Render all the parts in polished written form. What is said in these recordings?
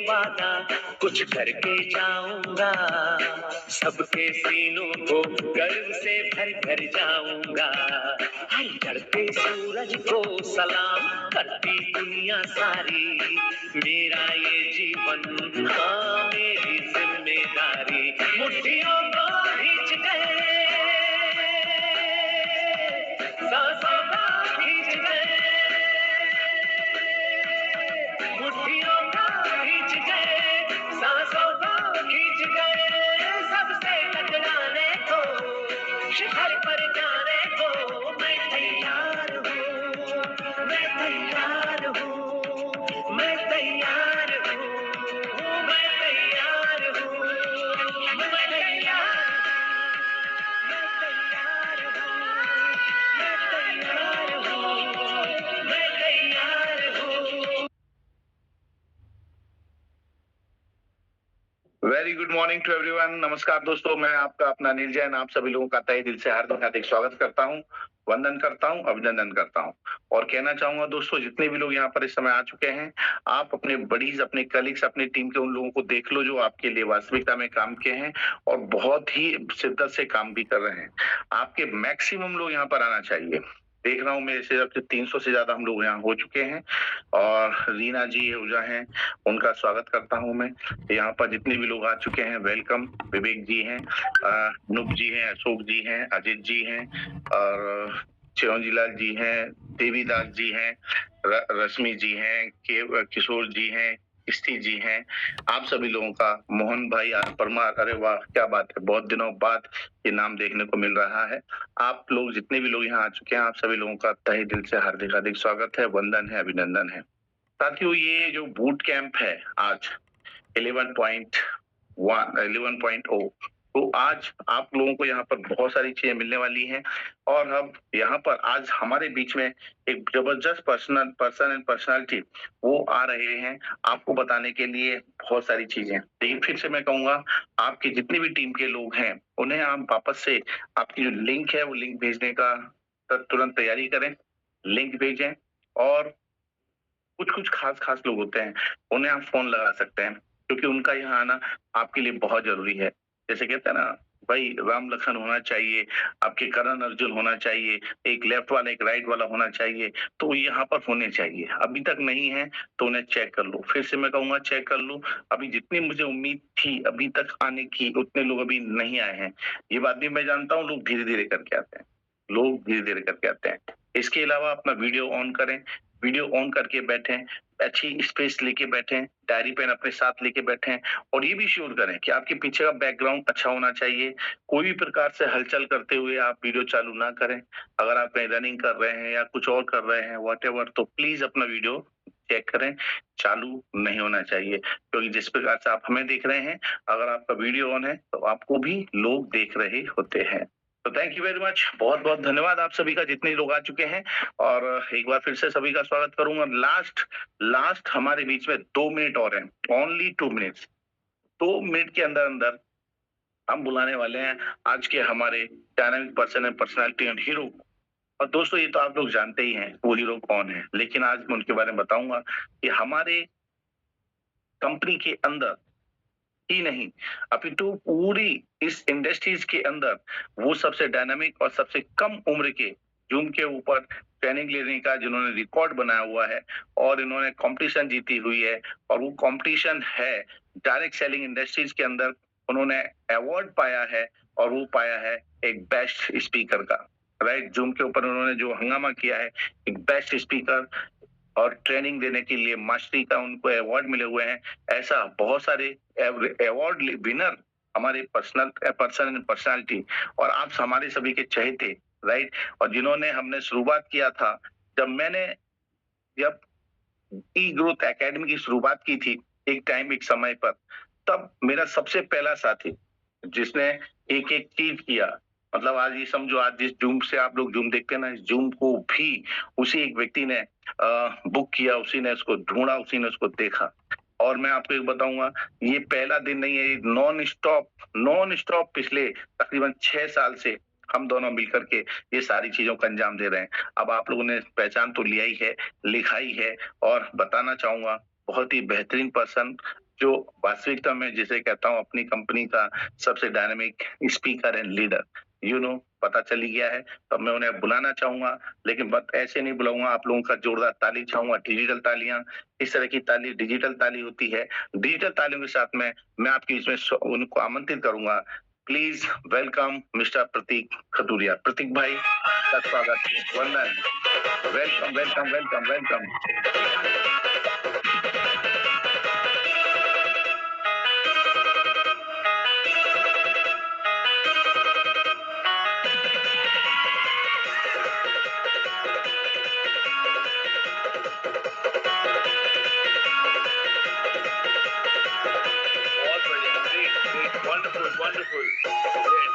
वादा कुछ करके जाऊंगा, सबके सीनों को गर्व से भर कर जाऊंगा। हर चढ़ते सूरज को सलाम करती दुनिया सारी, मेरा ये जीवन हाँ मेरी जिम्मेदारी। मुट्ठियों को खींच गए, सांसों को खींच गए, मुट्ठियों को खींच गए, सांसों को खींच गए। सबसे टकराने को, शिखर पर जाने को मैं तैयार हूँ, मैं तैयार हूँ, मैं तैयार हूँ, मैं तैयार हूँ, मैं तैयार, मैं तैयार हूँ, मैं तैयार हूँ, मैं तैयार हूँ। Very good morning to everyone. नमस्कार दोस्तों, मैं आपका अपना अनिल जैन आप सभी लोगों का तहे दिल से हार्दिक हार्दिक स्वागत करता हूं, वंदन करता हूं, अभिनंदन करता हूं और कहना चाहूंगा दोस्तों, जितने भी लोग यहाँ पर इस समय आ चुके हैं, आप अपने बडीज, अपने कलीग्स, अपने टीम के उन लोगों को देख लो जो आपके लिए वास्तविकता में काम किए हैं और बहुत ही शिद्दत से काम भी कर रहे हैं। आपके मैक्सिमम लोग यहाँ पर आना चाहिए। देख रहा हूँ मेरे से 300 से ज्यादा हम लोग यहाँ हो चुके हैं और रीना जी हुजा हैं, उनका स्वागत करता हूँ मैं। यहाँ पर जितने भी लोग आ चुके हैं, वेलकम। विवेक जी हैं, नुप जी हैं, अशोक जी हैं, अजित जी हैं और चिरंजी लाल जी हैं, देवीदास जी हैं, रश्मि जी हैं, किशोर जी हैं, स्थिति जी हैं। आप सभी लोगों का, मोहन भाई परमार, अरे वाह क्या बात है, बहुत दिनों बाद ये नाम देखने को मिल रहा है। आप लोग जितने भी लोग यहाँ आ चुके हैं, आप सभी लोगों का तहे दिल से हार्दिक हार्दिक स्वागत है, वंदन है, अभिनंदन है। साथियों, ये जो बूट कैंप है आज 11.0, तो आज आप लोगों को यहाँ पर बहुत सारी चीजें मिलने वाली हैं और हम यहाँ पर आज हमारे बीच में एक जबरदस्त पर्सन एंड पर्सनालिटी वो आ रहे हैं आपको बताने के लिए बहुत सारी चीजें। लेकिन फिर से मैं कहूंगा, आपके जितने भी टीम के लोग हैं उन्हें आप वापस से आपकी जो लिंक है वो लिंक भेजने का तुरंत तैयारी करें, लिंक भेजें। और कुछ कुछ खास लोग होते हैं, उन्हें आप फोन लगा सकते हैं क्योंकि उनका यहाँ आना आपके लिए बहुत जरूरी है। जैसे कहते हैं ना भाई, राम लखन होना चाहिए, आपके करण अर्जुन होना चाहिए, एक लेफ्ट वाला एक राइट वाला होना चाहिए, तो यहाँ पर होने चाहिए। अभी तक नहीं है तो उन्हें चेक कर लो। फिर से मैं कहूंगा, चेक कर लो। अभी जितनी मुझे उम्मीद थी अभी तक आने की, उतने लोग अभी नहीं आए हैं। ये बात भी मैं जानता हूँ, लोग धीरे धीरे करके आते हैं, लोग धीरे धीरे करके आते हैं। इसके अलावा अपना वीडियो ऑन करें, वीडियो ऑन करके बैठें, अच्छी स्पेस लेके बैठें, डायरी पेन अपने साथ लेके बैठें और ये भी श्योर करें कि आपके पीछे का बैकग्राउंड अच्छा होना चाहिए। कोई भी प्रकार से हलचल करते हुए आप वीडियो चालू ना करें। अगर आप कहीं रनिंग कर रहे हैं या कुछ और कर रहे हैं व्हाटएवर, तो प्लीज अपना वीडियो चेक करें, चालू नहीं होना चाहिए। क्योंकि जिस प्रकार से आप हमें देख रहे हैं, अगर आपका वीडियो ऑन है तो आपको भी लोग देख रहे होते हैं। तो थैंक यू वेरी मच, बहुत बहुत धन्यवाद आप सभी का, जितने लोग आ चुके हैं। और एक बार फिर से सभी का स्वागत करूंगा। लास्ट हमारे बीच में 2 मिनट और हैं, ओनली 2 मिनट्स। 2 मिनट के अंदर अंदर हम बुलाने वाले हैं आज के हमारे dynamic person and personality and hero. और दोस्तों, ये तो आप लोग जानते ही हैं वो हीरो कौन है, लेकिन आज मैं उनके बारे में बताऊंगा कि हमारे कंपनी के अंदर ही नहीं, अपितु पूरी इस इंडस्ट्रीज के अंदर वो सबसे डायनामिक और सबसे कम उम्र के जूम के ऊपर ट्रेनिंग लेने का जिन्होंने रिकॉर्ड बनाया हुआ है और इन्होंने कंपटीशन जीती हुई है। और वो कंपटीशन है डायरेक्ट सेलिंग इंडस्ट्रीज के अंदर, उन्होंने अवार्ड पाया है और वो पाया है एक बेस्ट स्पीकर का। राइट, जूम के ऊपर उन्होंने जो हंगामा किया है, एक बेस्ट स्पीकर और ट्रेनिंग देने के लिए मास्टरी का उनको अवार्ड मिले हुए हैं। ऐसा बहुत सारे अवार्ड विनर हमारे पर्सन एंड पर्सनालिटी और आप हमारे सभी के चहेते, राइट। और जिन्होंने हमने शुरुआत किया था, जब ई ग्रोथ एकेडमी की शुरुआत की थी एक टाइम एक समय पर, तब मेरा सबसे पहला साथी जिसने एक एक चीज किया, मतलब आज ये समझो, आज जिस जूम से आप लोग जूम देखते हैं ना, इस जूम को भी उसी एक व्यक्ति ने बुक किया, उसी ने उसको ढूंढा, उसी ने उसको देखा। और मैं आपको एक बताऊंगा, ये पहला दिन नहीं है, नॉन स्टॉप पिछले तकरीबन 6 साल से हम दोनों मिलकर के ये सारी चीजों का अंजाम दे रहे हैं। अब आप लोगों ने पहचान तो लिया ही है, लिखा ही है। और बताना चाहूंगा, बहुत ही बेहतरीन पर्सन, जो वास्तविकता में जिसे कहता हूँ अपनी कंपनी का सबसे डायनामिक स्पीकर एंड लीडर, पता चल ही गया है। तो मैं उन्हें बुलाना चाहूँगा, लेकिन बट ऐसे नहीं बुलाऊँगा, आप लोगों का जोरदार ताली चाहूँगा, डिजिटल तालियाँ, इस तरह की ताली डिजिटल ताली होती है। डिजिटल तालियों के साथ में मैं आपके बीच में उनको आमंत्रित करूँगा। प्लीज़ वेलकम मिस्टर प्रतीक खतूरिया। प्रतीक भाई का स्वागत है। वंदन। Welcome, welcome, welcome, welcome. बहुत बढ़िया, great, great, wonderful, wonderful, great,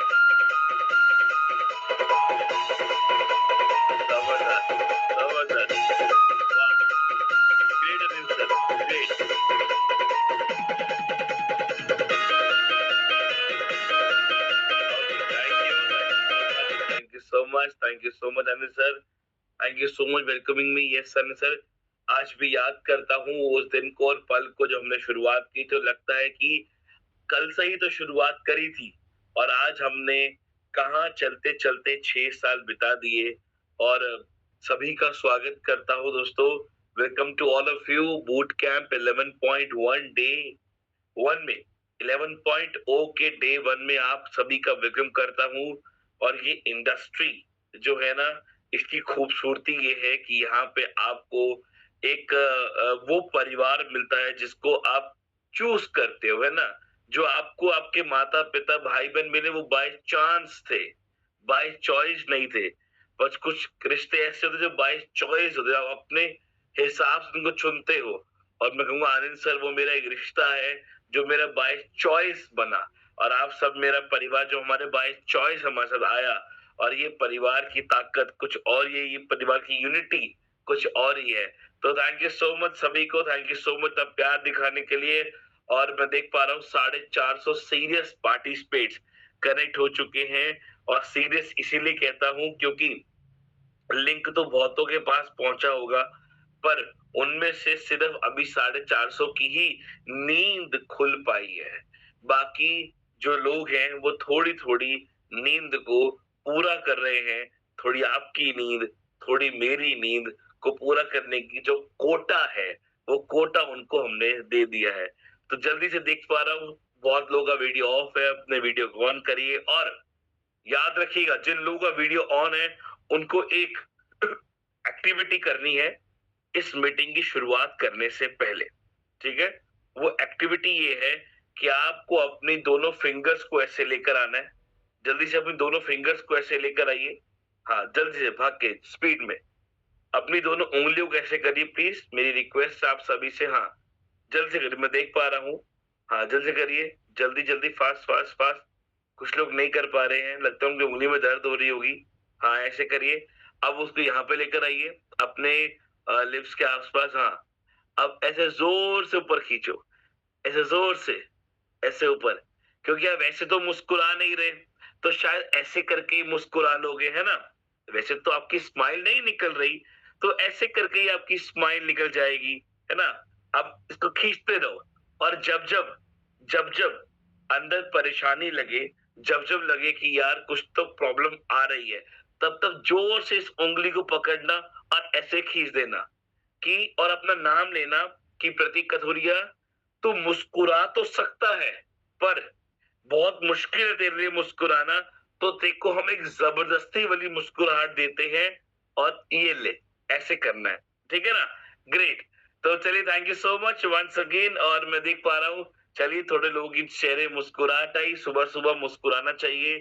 जबरदस्त, जबरदस्त, वाह! Great Anil sir, great. Thank you so much, thank you so much Anil sir, thank you so much welcoming me. Yes Anil sir, आज भी याद करता हूँ उस दिन को और पल को जब हमने शुरुआत की, तो लगता है कि कल से ही तो शुरुआत करी थी और आज हमने कहाँ चलते चलते 6 साल बिता दिए। और सभी का स्वागत करता हूँ दोस्तों। Welcome to all of you boot camp 11.1 day 1 में 11.0 के डे 1 में आप सभी का वेलकम करता हूँ। और ये इंडस्ट्री जो है ना, इसकी खूबसूरती ये है कि यहाँ पे आपको एक वो परिवार मिलता है जिसको आप चूज करते हो, है ना। जो आपको आपके माता पिता भाई बहन मिले वो बाय चांस थे, बाय चॉइस नहीं थे। बस कुछ रिश्ते ऐसे होते जो बाय चॉइस होते, आप अपने हिसाब से उनको चुनते हो। और मैं कहूंगा आनंद सर वो मेरा एक रिश्ता है जो मेरा बाय चॉइस बना, और आप सब मेरा परिवार जो हमारे बाय चॉइस हमारे साथ आया। और ये परिवार की ताकत कुछ और, ये परिवार की यूनिटी कुछ और ही है। तो थैंक यू सो मच सभी को, थैंक यू सो मच अब प्यार दिखाने के लिए। और मैं देख पा रहा हूँ 450 सीरियस पार्टिसिपेट्स कनेक्ट हो चुके हैं। और सीरियस इसीलिए कहता हूँ क्योंकि लिंक तो बहुतों के पास पहुंचा होगा, पर उनमें से सिर्फ अभी 450 की ही नींद खुल पाई है। बाकी जो लोग हैं वो थोड़ी थोड़ी नींद को पूरा कर रहे हैं। थोड़ी आपकी नींद, थोड़ी मेरी नींद को पूरा करने की जो कोटा है, वो कोटा उनको हमने दे दिया है। तो जल्दी से देख पा रहा हूँ बहुत लोगों का वीडियो ऑफ है, अपने वीडियो को ऑन करिए। और याद रखिएगा जिन लोगों का वीडियो ऑन है उनको एक एक्टिविटी करनी है इस मीटिंग की शुरुआत करने से पहले, ठीक है। वो एक्टिविटी ये है कि आपको अपनी दोनों फिंगर्स को ऐसे लेकर आना है। जल्दी से अपनी दोनों फिंगर्स को ऐसे लेकर आइए। हाँ, जल्दी से भाग के स्पीड में अपनी दोनों उंगलियों को ऐसे करिए प्लीज, मेरी रिक्वेस्ट आप सभी से। हाँ, जल्दी से करिए, मैं देख पा रहा हूँ। हाँ, जल्दी से करिए, जल्दी जल्दी, फास्ट फास्ट फास्ट। कुछ लोग नहीं कर पा रहे हैं, लगता है उनकी उंगली में दर्द हो रही होगी। हाँ, ऐसे करिए। अब उसको यहाँ पे लेकर आइए अपने लिप्स के आसपास। हाँ, अब ऐसे जोर से ऊपर खींचो, ऐसे जोर से, ऐसे ऊपर। क्योंकि आप ऐसे तो मुस्कुरा नहीं रहे, तो शायद ऐसे करके ही मुस्कुरा लोगे, है ना। वैसे तो आपकी स्माइल नहीं निकल रही, तो ऐसे करके ही आपकी स्माइल निकल जाएगी, है ना। अब इसको खींचते रहो। और जब जब जब जब अंदर परेशानी लगे, जब जब लगे कि यार कुछ तो प्रॉब्लम आ रही है, तब तब जोर से इस उंगली को पकड़ना और ऐसे खींच देना कि, और अपना नाम लेना कि प्रतीक कथुरिया तू मुस्कुरा तो सकता है, पर बहुत मुश्किल है तेरे लिए मुस्कुराना। तो तेरे को हम एक जबरदस्ती वाली मुस्कुराहट देते हैं और ये ले, ऐसे करना है, ठीक है ना। ग्रेट। तो चलिए, thank you so much once again. और मैं देख पा रहा हूँ, चलिए थोड़े लोगों की चेहरे मुस्कुराहट आई। सुबह सुबह मुस्कुराना चाहिए।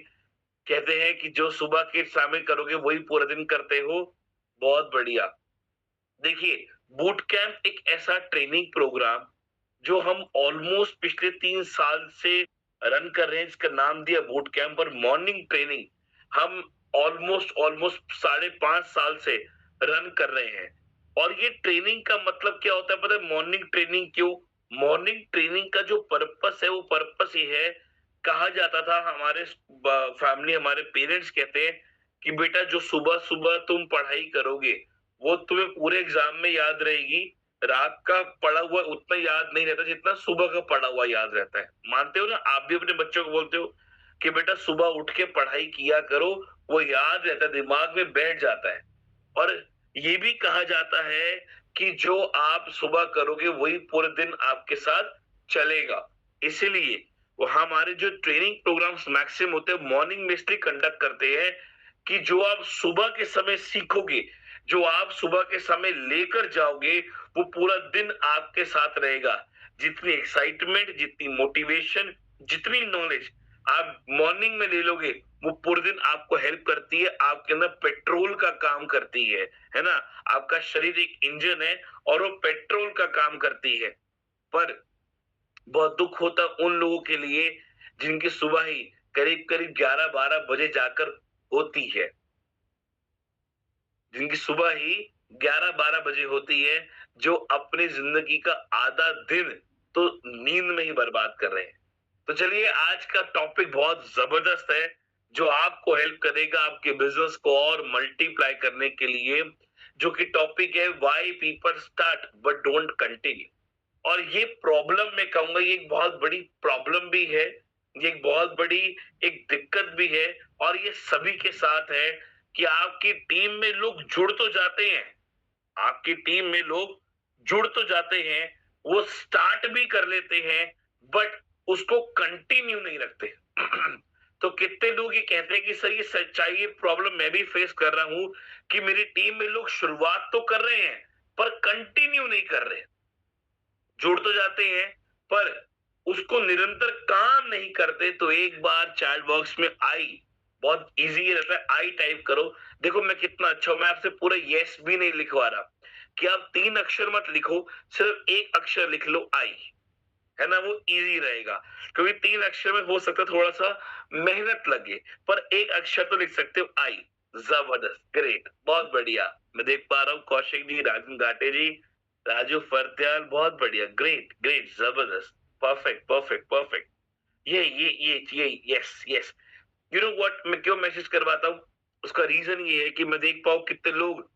कहते हैं कि जो सुबह के शामिल करोगे वही पूरा दिन करते हो। बहुत बढ़िया। देखिए, बूट कैंप एक ऐसा ट्रेनिंग प्रोग्राम जो हम ऑलमोस्ट पिछले 3 साल से रन कर रहे हैं, इसका नाम दिया बूट कैंप। और मॉर्निंग ट्रेनिंग हम ऑलमोस्ट ऑलमोस्ट 5.5 साल से रन कर रहे हैं। और ये ट्रेनिंग का मतलब क्या होता है पता है? मॉर्निंग ट्रेनिंग क्यों? मॉर्निंग ट्रेनिंग का जो पर्पस है वो पर्पस ये है, कहा जाता था हमारे फैमिली, हमारे पेरेंट्स कहते हैं कि बेटा जो सुबह सुबह तुम पढ़ाई करोगे वो तुम्हें पूरे एग्जाम में याद रहेगी, रात का पढ़ा हुआ उतना याद नहीं रहता जितना सुबह का पढ़ा हुआ याद रहता है। मानते हो ना? आप भी अपने बच्चों को बोलते हो कि बेटा सुबह उठ के पढ़ाई किया करो, वो याद रहता है, दिमाग में बैठ जाता है। और ये भी कहा जाता है कि जो आप सुबह करोगे वही पूरे दिन आपके साथ चलेगा। इसीलिए वो हमारे जो ट्रेनिंग प्रोग्राम्स मैक्सिमम होते हैं मॉर्निंग में इसलिए कंडक्ट करते हैं कि जो आप सुबह के समय सीखोगे, जो आप सुबह के समय लेकर जाओगे, वो पूरा दिन आपके साथ रहेगा। जितनी एक्साइटमेंट, जितनी मोटिवेशन, जितनी नॉलेज आप मॉर्निंग में ले लोगे, वो पूरे दिन आपको हेल्प करती है, आपके अंदर पेट्रोल का काम करती है ना? आपका शरीर एक इंजन है और वो पेट्रोल का काम करती है। पर बहुत दुख होता उन लोगों के लिए जिनकी सुबह ही करीब-करीब 11-12 बजे जाकर होती है। जिनकी सुबह ही 11-12 बजे होती है, जो अपनी जिंदगी का आधा दिन तो नींद में ही बर्बाद कर रहे हैं। तो चलिए आज का टॉपिक बहुत जबरदस्त है, जो आपको हेल्प करेगा आपके बिजनेस को और मल्टीप्लाई करने के लिए, जो कि टॉपिक है why people start but don't continue. और ये प्रॉब्लम मैं कहूंगा ये एक बहुत बड़ी प्रॉब्लम भी है, ये एक बहुत बड़ी एक दिक्कत भी है, और ये सभी के साथ है कि आपकी टीम में लोग जुड़ तो जाते हैं, आपकी टीम में लोग जुड़ तो जाते हैं, वो स्टार्ट भी कर लेते हैं, बट उसको कंटिन्यू नहीं रखते। तो कितने लोग ये कहते हैं कि सर ये सच्चाई, ये प्रॉब्लम मैं भी फेस कर रहा हूं कि मेरी टीम में लोग शुरुआत तो कर रहे हैं पर कंटिन्यू नहीं कर रहे। जुड़ तो जाते हैं पर उसको निरंतर काम नहीं करते। तो एक बार चैट बॉक्स में आई, बहुत इजी रहता है, आई टाइप करो, देखो मैं कितना अच्छा हूं। मैं आपसे पूरा यस भी नहीं लिखवा रहा कि आप 3 अक्षर मत लिखो, सिर्फ एक अक्षर लिख लो, आई, है ना? वो इजी रहेगा, क्योंकि 3 अक्षर में हो सकता है थोड़ा सा मेहनत लगे, पर एक अक्षर तो लिख सकते हो, आई। जबरदस्त, ग्रेट, बहुत बढ़िया। मैं देख पा रहा हूँ कौशिक जी, राजन घाटे जी, राजू फरत्याल, बहुत बढ़िया, ग्रेट ग्रेट, जबरदस्त, परफेक्ट परफेक्ट परफेक्ट। ये yes yes. You know what, मैं क्यों मैसेज करवाता हूँ? उसका रीजन ये है कि मैं देख पाऊँ कितने लोग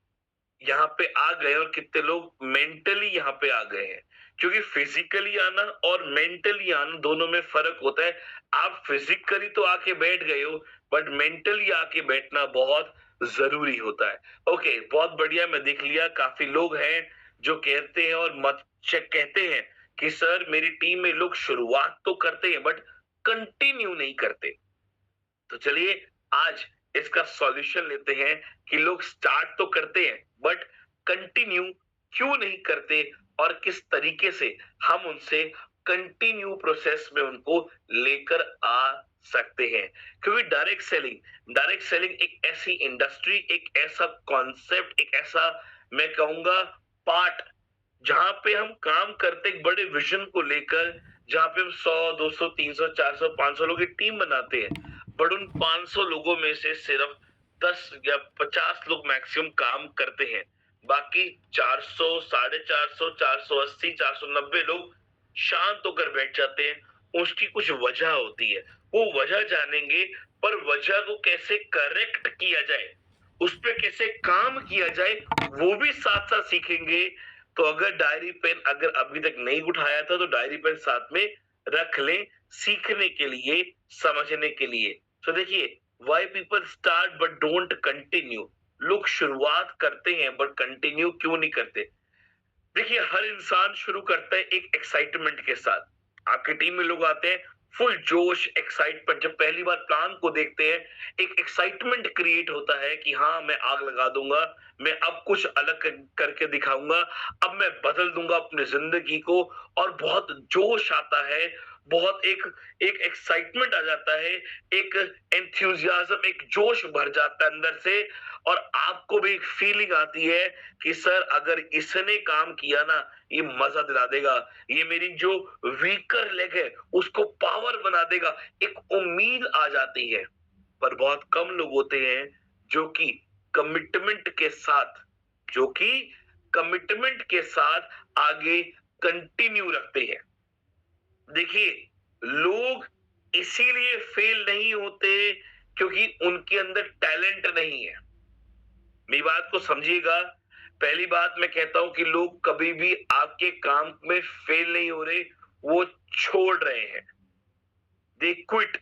यहाँ पे आ गए और कितने लोग मेंटली यहाँ पे आ गए हैं। क्योंकि फिजिकली आना और मेंटली आना दोनों में फर्क होता है। आप फिजिकली तो आके बैठ गए हो, बट मेंटली आके बैठना बहुत जरूरी होता है। ओके, बहुत बढ़िया, मैं देख लिया काफी लोग हैं जो कहते हैं और मत कहते हैं कि सर मेरी टीम में लोग शुरुआत तो करते हैं बट कंटिन्यू नहीं करते। तो चलिए आज इसका सॉल्यूशन लेते हैं कि लोग स्टार्ट तो करते हैं बट कंटिन्यू क्यों नहीं करते, और किस तरीके से हम उनसे कंटिन्यू प्रोसेस में उनको लेकर आ सकते हैं। क्योंकि डायरेक्ट सेलिंग एक ऐसी इंडस्ट्री, एक ऐसा कॉन्सेप्ट, एक ऐसा मैं कहूंगा पार्ट, जहां पे हम काम करते एक बड़े विजन को लेकर, जहां पे हम 100 200 300 400 500 लोगों की टीम बनाते हैं, बट उन 500 लोगों में से सिर्फ 10 या 50 लोग मैक्सिमम काम करते हैं। बाकी 400 450 480 490 लोग शांत होकर बैठ जाते हैं। उसकी कुछ वजह होती है, वो वजह जानेंगे, पर वजह को कैसे करेक्ट किया जाए, उस पर कैसे काम किया जाए, वो भी साथ साथ सीखेंगे। तो अगर डायरी पेन अगर अभी तक नहीं उठाया था तो डायरी पेन साथ में रख लें, सीखने के लिए, समझने के लिए। तो देखिए, why people start but don't continue, लोग शुरुआत करते हैं बट कंटिन्यू क्यों नहीं करते? देखिए, हर इंसान शुरू करता है एक एक्साइटमेंट के साथ। आपकी टीम में लोग आते हैं फुल जोश, एक्साइटमेंट, जब पहली बार प्लान को देखते हैं एक एक्साइटमेंट क्रिएट होता है कि हाँ मैं आग लगा दूंगा, मैं अब कुछ अलग करके दिखाऊंगा, अब मैं बदल दूंगा अपनी जिंदगी को, और बहुत जोश आता है, बहुत एक एक एक्साइटमेंट आ जाता है, एक एंथुसियाज्म, एक जोश भर जाता है अंदर से, और आपको भी एक फीलिंग आती है कि सर अगर इसने काम किया ना, ये मजा दिला देगा, ये मेरी जो वीकर लेग है उसको पावर बना देगा, एक उम्मीद आ जाती है। पर बहुत कम लोग होते हैं जो कि कमिटमेंट के साथ, जो कि कमिटमेंट के साथ आगे कंटिन्यू रखते हैं। देखिए, लोग इसीलिए फेल नहीं होते क्योंकि उनके अंदर टैलेंट नहीं है। मेरी बात को समझिएगा, पहली बात मैं कहता हूं कि लोग कभी भी आपके काम में फेल नहीं हो रहे, वो छोड़ रहे हैं, दे क्विट।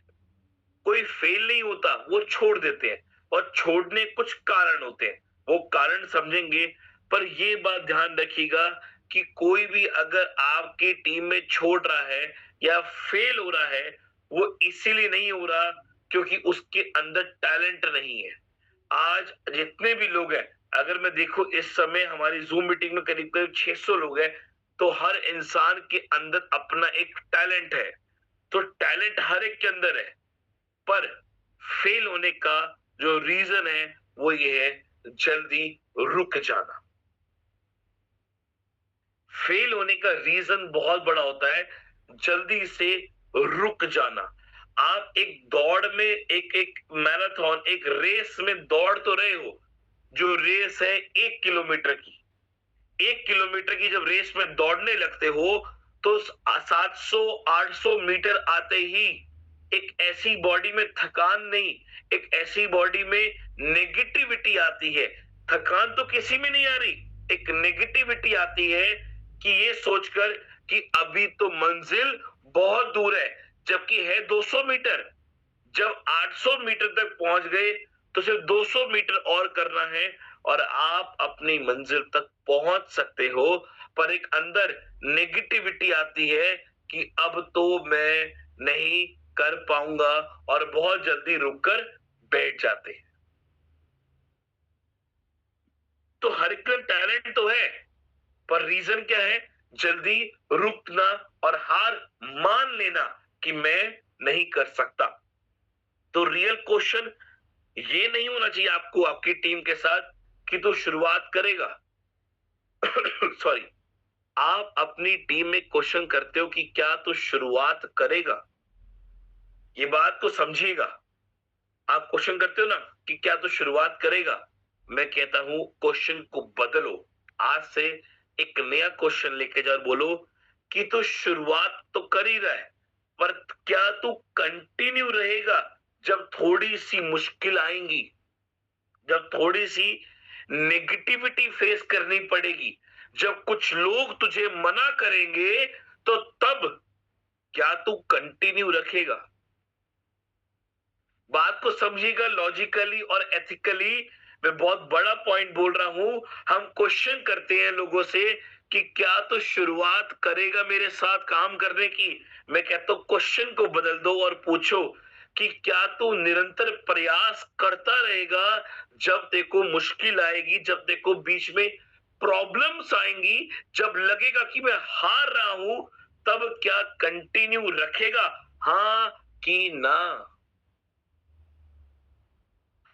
कोई फेल नहीं होता, वो छोड़ देते हैं, और छोड़ने कुछ कारण होते हैं, वो कारण समझेंगे। पर ये बात ध्यान रखिएगा कि कोई भी अगर आपकी टीम में छोड़ रहा है या फेल हो रहा है, वो इसीलिए नहीं हो रहा क्योंकि उसके अंदर टैलेंट नहीं है। आज जितने भी लोग हैं, अगर मैं देखूं इस समय हमारी जूम मीटिंग में करीब करीब 600 लोग हैं, तो हर इंसान के अंदर अपना एक टैलेंट है। तो टैलेंट हर एक के अंदर है, पर फेल होने का जो रीजन है वो ये है जल्दी रुक जाना। फेल होने का रीजन बहुत बड़ा होता है, जल्दी से रुक जाना। आप एक दौड़ में एक एक मैराथन, एक रेस में दौड़ तो रहे हो, जो रेस है 1 किलोमीटर की। 1 किलोमीटर की जब रेस में दौड़ने लगते हो, तो 700-800 मीटर आते ही एक ऐसी बॉडी में थकान नहीं, एक ऐसी बॉडी में नेगेटिविटी आती है। थकान तो किसी में नहीं आ रही, एक नेगेटिविटी आती है कि ये सोचकर कि अभी तो मंजिल बहुत दूर है, जबकि है 200 मीटर। जब 800 मीटर तक पहुंच गए तो सिर्फ 200 मीटर और करना है और आप अपनी मंजिल तक पहुंच सकते हो। पर एक अंदर नेगेटिविटी आती है कि अब तो मैं नहीं कर पाऊंगा, और बहुत जल्दी रुककर बैठ जाते हैं। तो हर एक का टैलेंट तो है, पर रीजन क्या है? जल्दी रुकना और हार मान लेना कि मैं नहीं कर सकता। तो रियल क्वेश्चन ये नहीं होना चाहिए आपको आपकी टीम के साथ कि तू शुरुआत करेगा। सॉरी, आप अपनी टीम में क्वेश्चन करते हो कि क्या तू शुरुआत करेगा। ये बात को समझिएगा। आप क्वेश्चन करते हो ना कि क्या तू शुरुआत करेगा, मैं कहता हूं क्वेश्चन को बदलो। आज से एक नया क्वेश्चन लेके जाओ, बोलो कि तू शुरुआत तो कर ही रहा है, पर क्या तू कंटिन्यू रहेगा जब थोड़ी सी मुश्किल आएंगी, जब थोड़ी सी नेगेटिविटी फेस करनी पड़ेगी, जब कुछ लोग तुझे मना करेंगे, तो तब क्या तू कंटिन्यू रखेगा? बात को समझिएगा लॉजिकली और एथिकली। मैं बहुत बड़ा पॉइंट बोल रहा हूं। हम क्वेश्चन करते हैं लोगों से कि क्या तो शुरुआत करेगा मेरे साथ काम करने की। मैं कहता हूं क्वेश्चन को बदल दो और पूछो कि क्या तू निरंतर प्रयास करता रहेगा जब देखो मुश्किल आएगी, जब देखो बीच में प्रॉब्लम्स आएंगी, जब लगेगा कि मैं हार रहा हूं, तब क्या कंटिन्यू रखेगा, हाँ कि ना?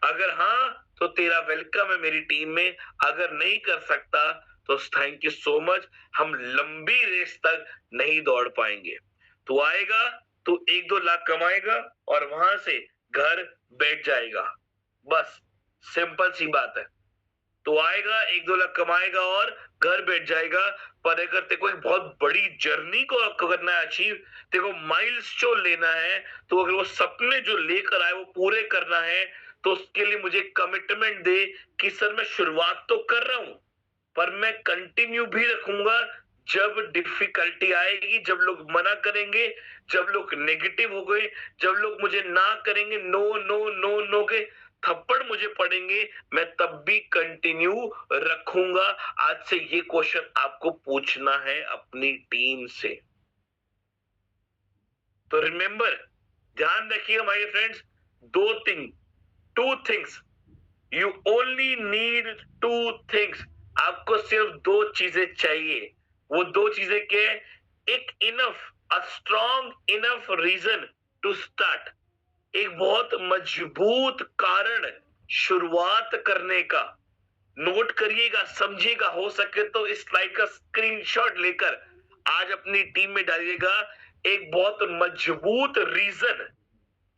अगर हाँ तो तेरा वेलकम है मेरी टीम में, अगर नहीं कर सकता तो थैंक यू सो मच, हम लंबी रेस तक नहीं दौड़ पाएंगे। तू आएगा, तू 1-2 लाख कमाएगा और वहां से घर बैठ जाएगा, बस सिंपल सी बात है। तो आएगा, 1-2 लाख कमाएगा और घर बैठ जाएगा। पर अगर तेरे को एक बहुत बड़ी जर्नी को करना है अचीव, तेरे को माइलस्टोन लेना है, तो अगर वो सपने जो लेकर आए वो पूरे करना है, तो उसके लिए मुझे कमिटमेंट दे कि सर मैं शुरुआत तो कर रहा हूं, पर मैं कंटिन्यू भी रखूंगा। जब डिफिकल्टी आएगी, जब लोग मना करेंगे, जब लोग नेगेटिव हो गए, जब लोग मुझे ना करेंगे, नो नो नो नो के थप्पड़ मुझे पड़ेंगे, मैं तब भी कंटिन्यू रखूंगा। आज से ये क्वेश्चन आपको पूछना है अपनी टीम से। तो रिमेंबर, ध्यान रखिएगा my friends, two things, you only need 2 things. आपको सिर्फ 2 चीजें चाहिए। वो 2 चीजें क्या है? एक enough, a strong enough reason to start, एक बहुत मजबूत कारण शुरुआत करने का। नोट करिएगा, समझिएगा, हो सके तो इस स्लाइड का स्क्रीनशॉट लेकर आज अपनी टीम में डालिएगा। एक बहुत मजबूत रीजन,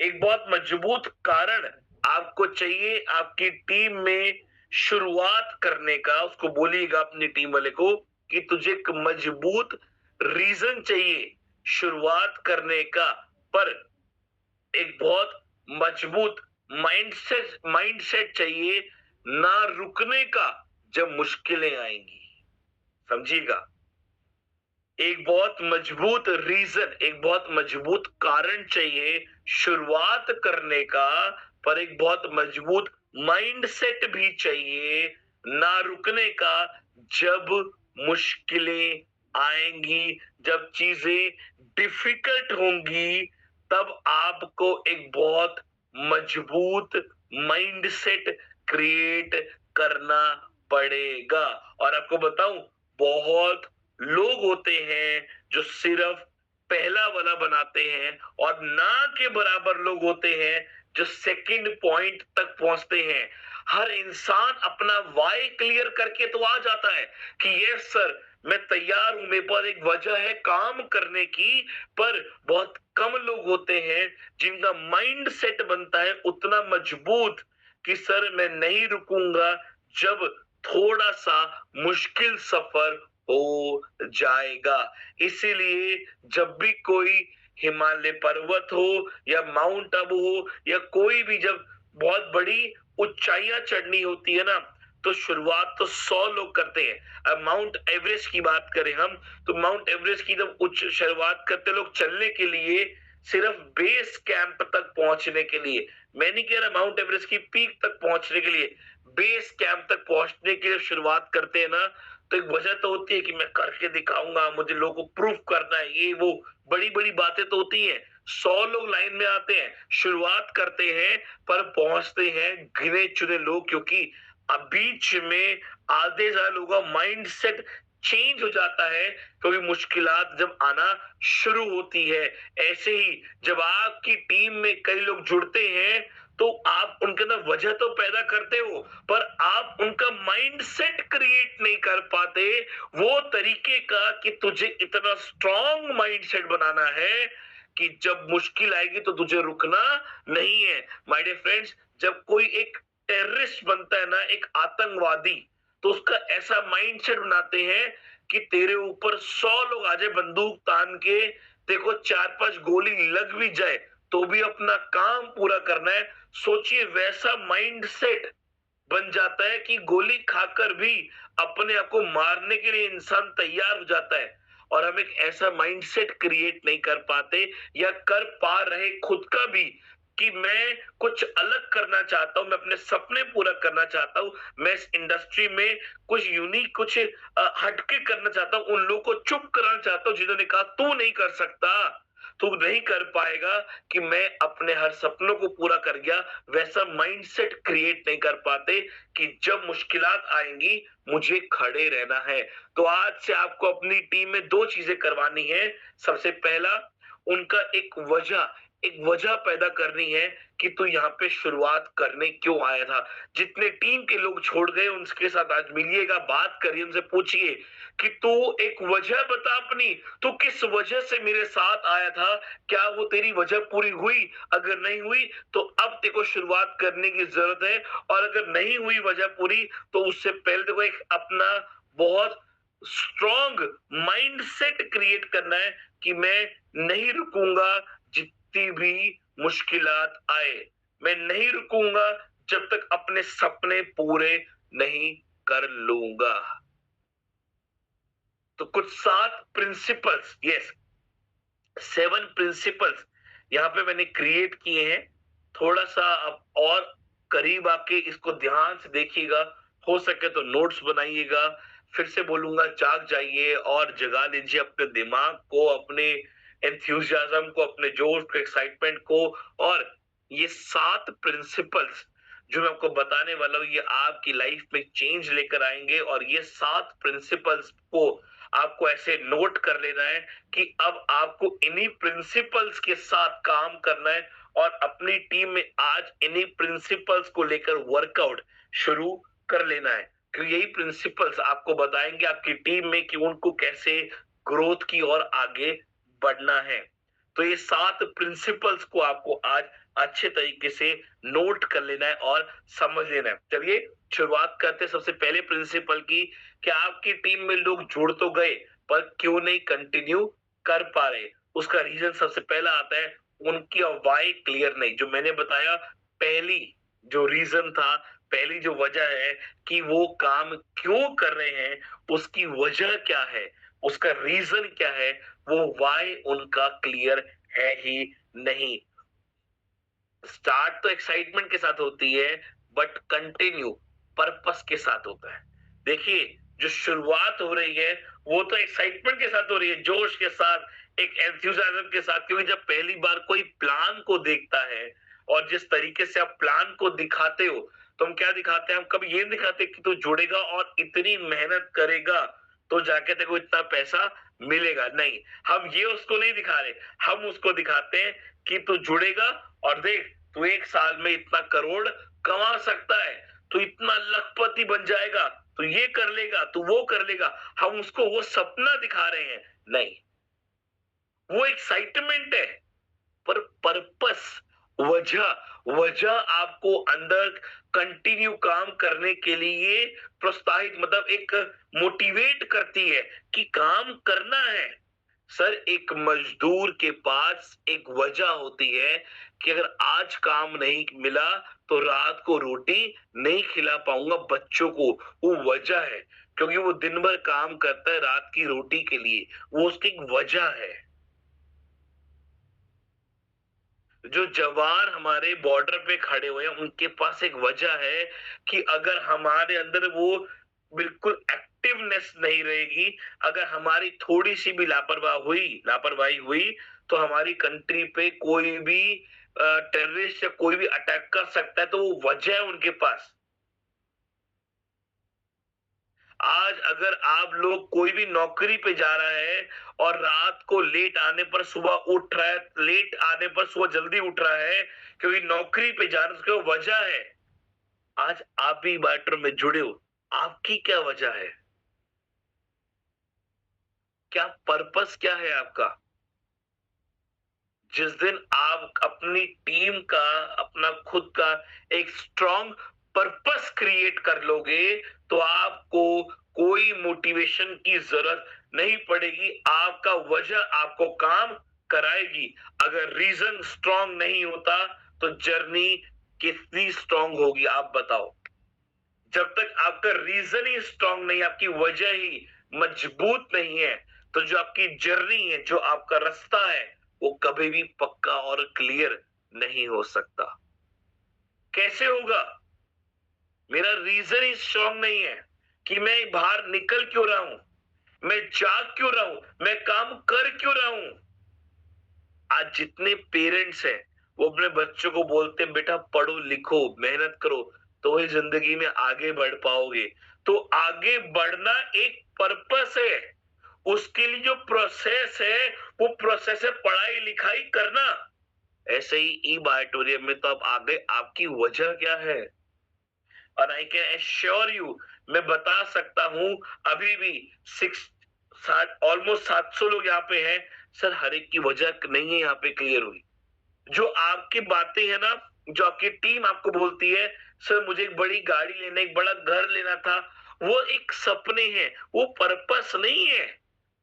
एक बहुत मजबूत कारण आपको चाहिए आपकी टीम में शुरुआत करने का। उसको बोलिएगा अपनी टीम वाले को कि तुझे एक मजबूत रीजन चाहिए शुरुआत करने का, पर एक बहुत मजबूत माइंडसेट चाहिए ना रुकने का, जब मुश्किलें आएंगी। समझिएगा, एक बहुत मजबूत रीजन, एक बहुत मजबूत कारण चाहिए शुरुआत करने का, पर एक बहुत मजबूत माइंडसेट भी चाहिए ना रुकने का। जब मुश्किलें आएंगी, जब चीजें डिफिकल्ट होंगी, तब आपको एक बहुत मजबूत माइंडसेट क्रिएट करना पड़ेगा। और आपको बताऊं, बहुत लोग होते हैं जो सिर्फ पहला वाला बनाते हैं, और ना के बराबर लोग होते हैं जो सेकंड पॉइंट तक पहुंचते हैं। हर इंसान अपना वाई क्लियर करके तो आ जाता है कि यस सर मैं तैयार हूं, मेरे पास एक वजह है काम करने की, पर बहुत कम लोग होते हैं जिनका माइंड सेट बनता है उतना मजबूत कि सर मैं नहीं रुकूंगा जब थोड़ा सा मुश्किल सफर हो जाएगा। इसीलिए जब भी कोई हिमालय पर्वत हो या माउंट आबू हो या कोई भी जब बहुत बड़ी ऊंचाइयां चढ़नी होती है ना, तो शुरुआत तो 100 लोग करते हैं। अब माउंट एवरेस्ट की बात करें हम, तो माउंट एवरेस्ट की जब उच्च शुरुआत करते लोग चलने के लिए, सिर्फ बेस कैंप तक पहुंचने के लिए, मैं नहीं कह रहा माउंट एवरेस्ट की पीक तक पहुंचने के लिए, बेस कैंप तक पहुंचने के लिए शुरुआत करते हैं ना, तो एक वजह तो होती है कि मैं करके दिखाऊंगा, मुझे लोगों को प्रूफ करना है, ये वो बड़ी बड़ी बातें तो होती हैं। 100 लोग लाइन में आते हैं, शुरुआत करते हैं, पर पहुंचते हैं गिने चुने लोग, क्योंकि अब बीच में आधे ज्यादा लोगों का माइंड सेट चेंज हो जाता है, क्योंकि मुश्किलात जब आना शुरू होती है। ऐसे ही जब आपकी टीम में कई लोग जुड़ते हैं, तो आप उनके अंदर वजह तो पैदा करते हो, पर आप उनका माइंड सेट क्रिएट नहीं कर पाते वो तरीके का कि तुझे इतना स्ट्रॉन्ग माइंड सेट बनाना है कि जब मुश्किल आएगी तो तुझे रुकना नहीं है। माय डियर फ्रेंड्स, जब कोई एक टेररिस्ट बनता है ना, एक आतंकवादी, तो उसका ऐसा माइंड सेट बनाते हैं कि तेरे ऊपर 100 लोग आ जाए बंदूक तान के, देखो 4-5 गोली लग भी जाए तो भी अपना काम पूरा करना है। सोचिए, वैसा माइंड सेट बन जाता है कि गोली खाकर भी अपने आप को मारने के लिए इंसान तैयार हो जाता है। और हम एक ऐसा माइंडसेट क्रिएट नहीं कर पाते या कर पा रहे खुद का भी, कि मैं कुछ अलग करना चाहता हूं, मैं अपने सपने पूरा करना चाहता हूं, मैं इस इंडस्ट्री में कुछ यूनिक, कुछ हटके करना चाहता हूं, उन लोगों को चुप कराना चाहता हूं जिन्होंने कहा तू नहीं कर सकता, तू नहीं कर पाएगा, कि मैं अपने हर सपनों को पूरा कर गया। वैसा माइंडसेट क्रिएट नहीं कर पाते कि जब मुश्किलात आएंगी मुझे खड़े रहना है। तो आज से आपको अपनी टीम में 2 चीजें करवानी है। सबसे पहला, उनका एक वजह पैदा करनी है कि तू यहाँ पे शुरुआत करने क्यों आया था। जितने टीम के लोग छोड़ गए उनके साथ आज मिलिएगा, बात करिए, उनसे पूछिए कि तू एक वजह बता अपनी, तू किस वजह से मेरे साथ आया था, क्या वो तेरी वजह पूरी हुई? अगर नहीं हुई तो अब तेरे को शुरुआत करने की जरूरत है, और अगर नहीं हुई वजह पूरी, तो उससे पहले तेरे को एक अपना बहुत स्ट्रॉन्ग माइंडसेट क्रिएट करना है कि मैं नहीं रुकूंगा जितनी भी मुश्किलात आए, मैं नहीं रुकूंगा जब तक अपने सपने पूरे नहीं कर लूंगा। तो कुछ 7 प्रिंसिपल्स, यस 7 प्रिंसिपल्स यहाँ पे मैंने क्रिएट किए हैं। थोड़ा सा आप और करीब आके इसको ध्यान से देखिएगा, हो सके तो नोट्स बनाइएगा। फिर से बोलूंगा, जाग जाइए और जगा लीजिए अपने दिमाग को, अपने एंथुसियाज्म को, अपने जोश को, एक्साइटमेंट को। और ये 7 प्रिंसिपल्स जो मैं आपको बताने वाला हूँ, ये आपकी लाइफ में चेंज लेकर आएंगे। और ये 7 प्रिंसिपल्स को आपको ऐसे नोट कर लेना है कि अब आपको इन्हीं प्रिंसिपल्स के साथ काम करना है, और अपनी टीम में आज इन्हीं प्रिंसिपल्स को लेकर वर्कआउट शुरू कर लेना है। क्योंकि यही प्रिंसिपल्स आपको बताएंगे आपकी टीम में कि उनको कैसे ग्रोथ की ओर आगे बढ़ना है। तो ये 7 प्रिंसिपल्स को आपको आज अच्छे तरीके से नोट कर लेना है और समझ लेना है। चलिए शुरुआत करते हैं सबसे पहले प्रिंसिपल की, कि आपकी टीम में लोग जुड़ तो गए पर क्यों नहीं कंटिन्यू कर पा रहे। उसका रीजन सबसे पहला आता है, उनकी वाई क्लियर नहीं। जो मैंने बताया, पहली जो रीजन था, पहली जो वजह है कि वो काम क्यों कर रहे हैं, उसकी वजह क्या है, उसका रीजन क्या है, वो वाई उनका क्लियर है ही नहीं। स्टार्ट तो एक्साइटमेंट के साथ होती है, बट कंटिन्यू पर्पस के साथ होता है। देखिए, जो शुरुआत हो रही है वो तो एक्साइटमेंट के साथ हो रही है, जोश के साथ, एक एंथुसियाज्म के साथ, क्योंकि जब पहली बार कोई प्लान को देखता है और जिस तरीके से आप प्लान को दिखाते हो, तो हम क्या दिखाते हैं, हम कभी ये नहीं दिखाते कि तू जुड़ेगा और इतनी मेहनत करेगा तो जाके तेरे को इतना पैसा मिलेगा, नहीं, हम ये उसको नहीं दिखा रहे। हम उसको दिखाते हैं कि तू जुड़ेगा और देख, तू 1 साल में इतना करोड़ कमा सकता है, तू इतना लखपति बन जाएगा, तू ये कर लेगा, तू वो कर लेगा। हम उसको वो सपना दिखा रहे हैं, नहीं, वो एक्साइटमेंट है, पर पर्पस, वजह, वजह आपको अंदर कंटिन्यू काम करने के लिए प्रोत्साहित, मतलब एक मोटिवेट करती है कि काम करना है। सर, एक मजदूर के पास एक वजह होती है कि अगर आज काम नहीं मिला तो रात को रोटी नहीं खिला पाऊंगा बच्चों को, वो वजह है, क्योंकि वो दिन भर काम करता है रात की रोटी के लिए, वो उसकी एक वजह है। जो जवान हमारे बॉर्डर पे खड़े हुए हैं, उनके पास एक वजह है कि अगर हमारे अंदर वो बिल्कुल एक्टिवनेस नहीं रहेगी, अगर हमारी थोड़ी सी भी लापरवाही हुई, तो हमारी कंट्री पे कोई भी टेररिस्ट या कोई भी अटैक कर सकता है, तो वो वजह है उनके पास। आज अगर आप लोग, कोई भी नौकरी पे जा रहा है और रात को लेट आने पर सुबह उठ रहा है, लेट आने पर सुबह जल्दी उठ रहा है, क्योंकि नौकरी पे जा रहा है, उसकी वजह है। आज आप भी मैटर में जुड़े हो, आपकी क्या वजह है, क्या पर्पस क्या है आपका? जिस दिन आप अपनी टीम का, अपना खुद का एक स्ट्रॉन्ग पर्पस क्रिएट कर लोगे, तो आपको कोई मोटिवेशन की जरूरत नहीं पड़ेगी, आपका वजह आपको काम कराएगी। अगर रीजन स्ट्रॉन्ग नहीं होता तो जर्नी कितनी स्ट्रॉन्ग होगी, आप बताओ। जब तक आपका रीजन ही स्ट्रॉन्ग नहीं, आपकी वजह ही मजबूत नहीं है, तो जो आपकी जर्नी है, जो आपका रास्ता है, वो कभी भी पक्का और क्लियर नहीं हो सकता। कैसे होगा? मेरा रीजन ही स्ट्रॉन्ग नहीं है कि मैं बाहर निकल क्यों रहा हूं, मैं जाग क्यों रहा हूं, मैं काम कर क्यों रहा हूं। आज जितने पेरेंट्स हैं वो अपने बच्चों को बोलते हैं, बेटा पढ़ो लिखो मेहनत करो, तो ही जिंदगी में आगे बढ़ पाओगे। तो आगे बढ़ना एक पर्पस है, उसके लिए जो प्रोसेस है वो प्रोसेस है पढ़ाई लिखाई करना। ऐसे ही ई बायोटोरियम में तो आप आगे, आपकी वजह क्या है? और आई कैन एश्योर यू, मैं बता सकता हूं, अभी भी ऑलमोस्ट 700 लोग यहाँ पे हैं सर, हर एक की वजह नहीं है यहाँ पे क्लियर हुई। जो आपकी बातें है ना, जो आपकी टीम आपको बोलती है, सर मुझे एक बड़ी गाड़ी लेना, एक बड़ा घर लेना था, वो एक सपने हैं, वो पर्पस नहीं है।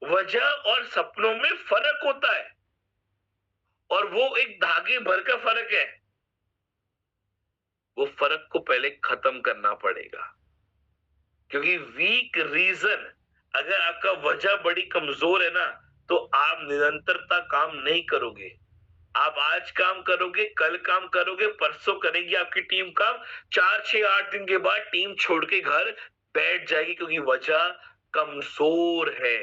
वजह और सपनों में फर्क होता है, और वो एक धागे भर का फर्क है। वो फर्क को पहले खत्म करना पड़ेगा, क्योंकि वीक रीजन, अगर आपका वजह बड़ी कमजोर है ना, तो आप निरंतरता काम नहीं करोगे। आप आज काम करोगे, कल काम करोगे, परसों करेगी आपकी टीम काम, 4 6 8 दिन के बाद टीम छोड़ के घर बैठ जाएगी, क्योंकि वजह कमजोर है।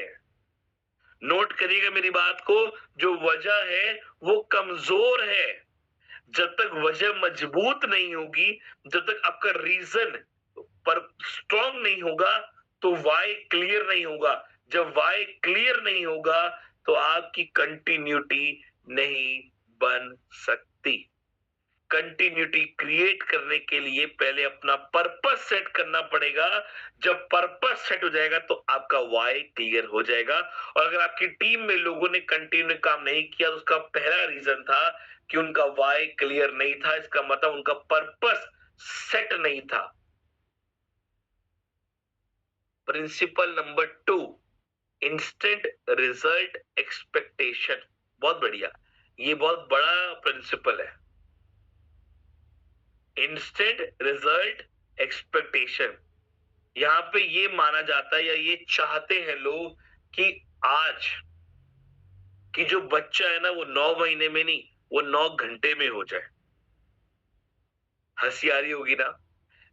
नोट करिएगा मेरी बात को, जो वजह है वो कमजोर है। जब तक वजह मजबूत नहीं होगी, जब तक आपका रीजन पर स्ट्रॉन्ग नहीं होगा, तो वाई क्लियर नहीं होगा। जब वाई क्लियर नहीं होगा, तो आपकी कंटिन्यूटी नहीं बन सकती। कंटिन्यूटी क्रिएट करने के लिए पहले अपना पर्पस सेट करना पड़ेगा। जब पर्पस सेट हो जाएगा तो आपका वाई क्लियर हो जाएगा। और अगर आपकी टीम में लोगों ने कंटिन्यू काम नहीं किया, तो उसका पहला रीजन था कि उनका वाई क्लियर नहीं था, इसका मतलब उनका पर्पस सेट नहीं था। Principle number 2, instant result expectation. बहुत बढ़िया, ये बहुत बड़ा प्रिंसिपल है। Instant result expectation. यहाँ पे ये माना जाता है या ये चाहते हैं लोग कि आज कि जो बच्चा है ना वो 9 महीने में नहीं, वो 9 घंटे में हो जाए। हंसी आ रही होगी ना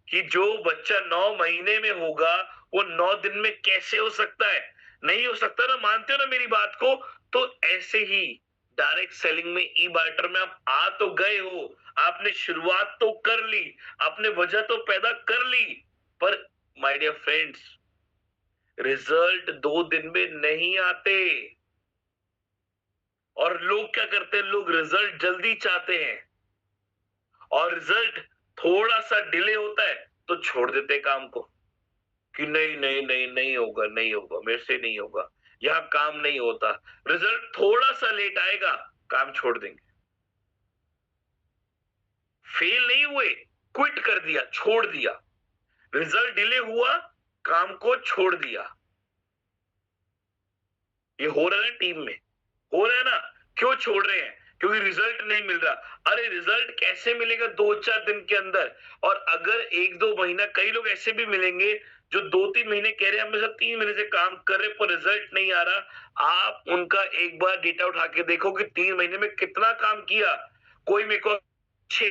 कि जो बच्चा 9 महीने में होगा वो 9 दिन में कैसे हो सकता है? नहीं हो सकता ना, मानते हो ना मेरी बात को? तो ऐसे ही डायरेक्ट सेलिंग में, ई बार्टर में आप आ तो गए हो, आपने शुरुआत तो कर ली, आपने वजह तो पैदा कर ली, पर माय डियर फ्रेंड्स, रिजल्ट 2 दिन में नहीं आते। और लोग क्या करते हैं, लोग रिजल्ट जल्दी चाहते हैं, और रिजल्ट थोड़ा सा डिले होता है तो छोड़ देते काम को कि नहीं नहीं नहीं नहीं होगा, नहीं होगा, मेरे से नहीं होगा, यहाँ काम नहीं होता। रिजल्ट थोड़ा सा लेट आएगा, काम छोड़ देंगे। फेल नहीं हुए, क्विट कर दिया, छोड़ दिया। रिजल्ट डिले हुआ, काम को छोड़ दिया। ये हो रहा है टीम में, हो रहा है ना? क्यों छोड़ रहे हैं? क्योंकि रिजल्ट नहीं मिल रहा। अरे रिजल्ट कैसे मिलेगा 2-4 दिन के अंदर? और अगर 1-2 महीना, कई लोग ऐसे भी मिलेंगे जो 2-3 महीने कह रहे हैं हम 3 महीने से काम कर रहे पर रिजल्ट नहीं आ रहा। आप उनका एक बार डेटा उठा के देखो कि 3 महीने में कितना काम किया। कोई मेरे को 6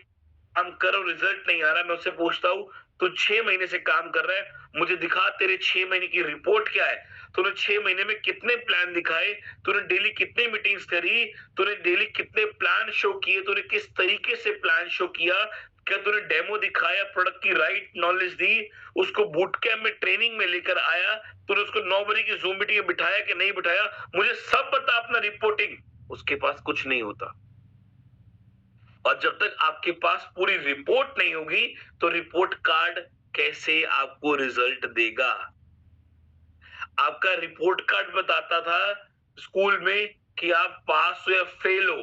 काम करो, रिजल्ट नहीं आ रहा, मैं उससे पूछता हूँ तू 6 महीने से काम कर रहा है, मुझे दिखा तेरे 6 महीने की रिपोर्ट क्या है। तूने 6 महीने में कितने प्लान दिखाए, तूने डेली कितनी मीटिंग्स करी, तूने डेली कितने प्लान शो किए, तूने किस तरीके से प्लान शो किया, क्या तूने डेमो दिखाया, प्रोडक्ट की राइट नॉलेज दी, उसको बूट कैंप में ट्रेनिंग में लेकर आया, तूने उसको 9 बजे की जूम मीटिंग में बिठाया कि नहीं बिठाया, मुझे सब बता अपना रिपोर्टिंग। उसके पास कुछ नहीं होता। और जब तक आपके पास पूरी रिपोर्ट नहीं होगी तो रिपोर्ट कार्ड कैसे आपको रिजल्ट देगा? आपका रिपोर्ट कार्ड बताता था स्कूल में कि आप पास हो या फेल हो,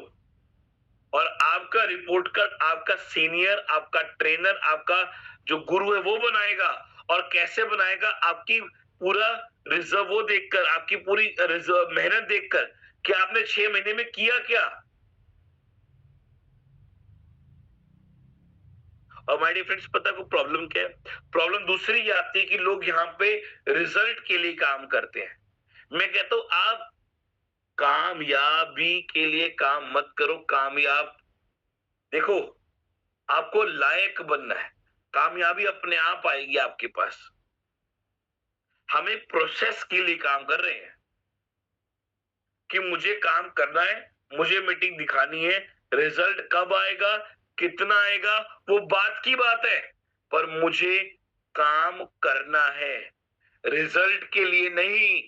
और आपका रिपोर्ट कार्ड आपका सीनियर, आपका ट्रेनर, आपका जो गुरु है वो बनाएगा। और कैसे बनाएगा? आपकी पूरा रिजर्व वो देखकर, आपकी पूरी रिजर्व मेहनत देखकर कि आपने 6 महीने में किया क्या। और माय डियर फ्रेंड्स, पता को प्रॉब्लम क्या है? प्रॉब्लम दूसरी ये आती है कि लोग यहाँ पे रिजल्ट के लिए काम करते हैं। मैं कहता हूं आप कामयाबी के लिए काम मत करो। कामयाब, देखो, आपको लायक बनना है, कामयाबी अपने आप आएगी आपके पास। हम एक प्रोसेस के लिए काम कर रहे हैं कि मुझे काम करना है, मुझे मीटिंग दिखानी है, रिजल्ट कब आएगा, कितना आएगा, वो बात की बात है, पर मुझे काम करना है, रिजल्ट के लिए नहीं,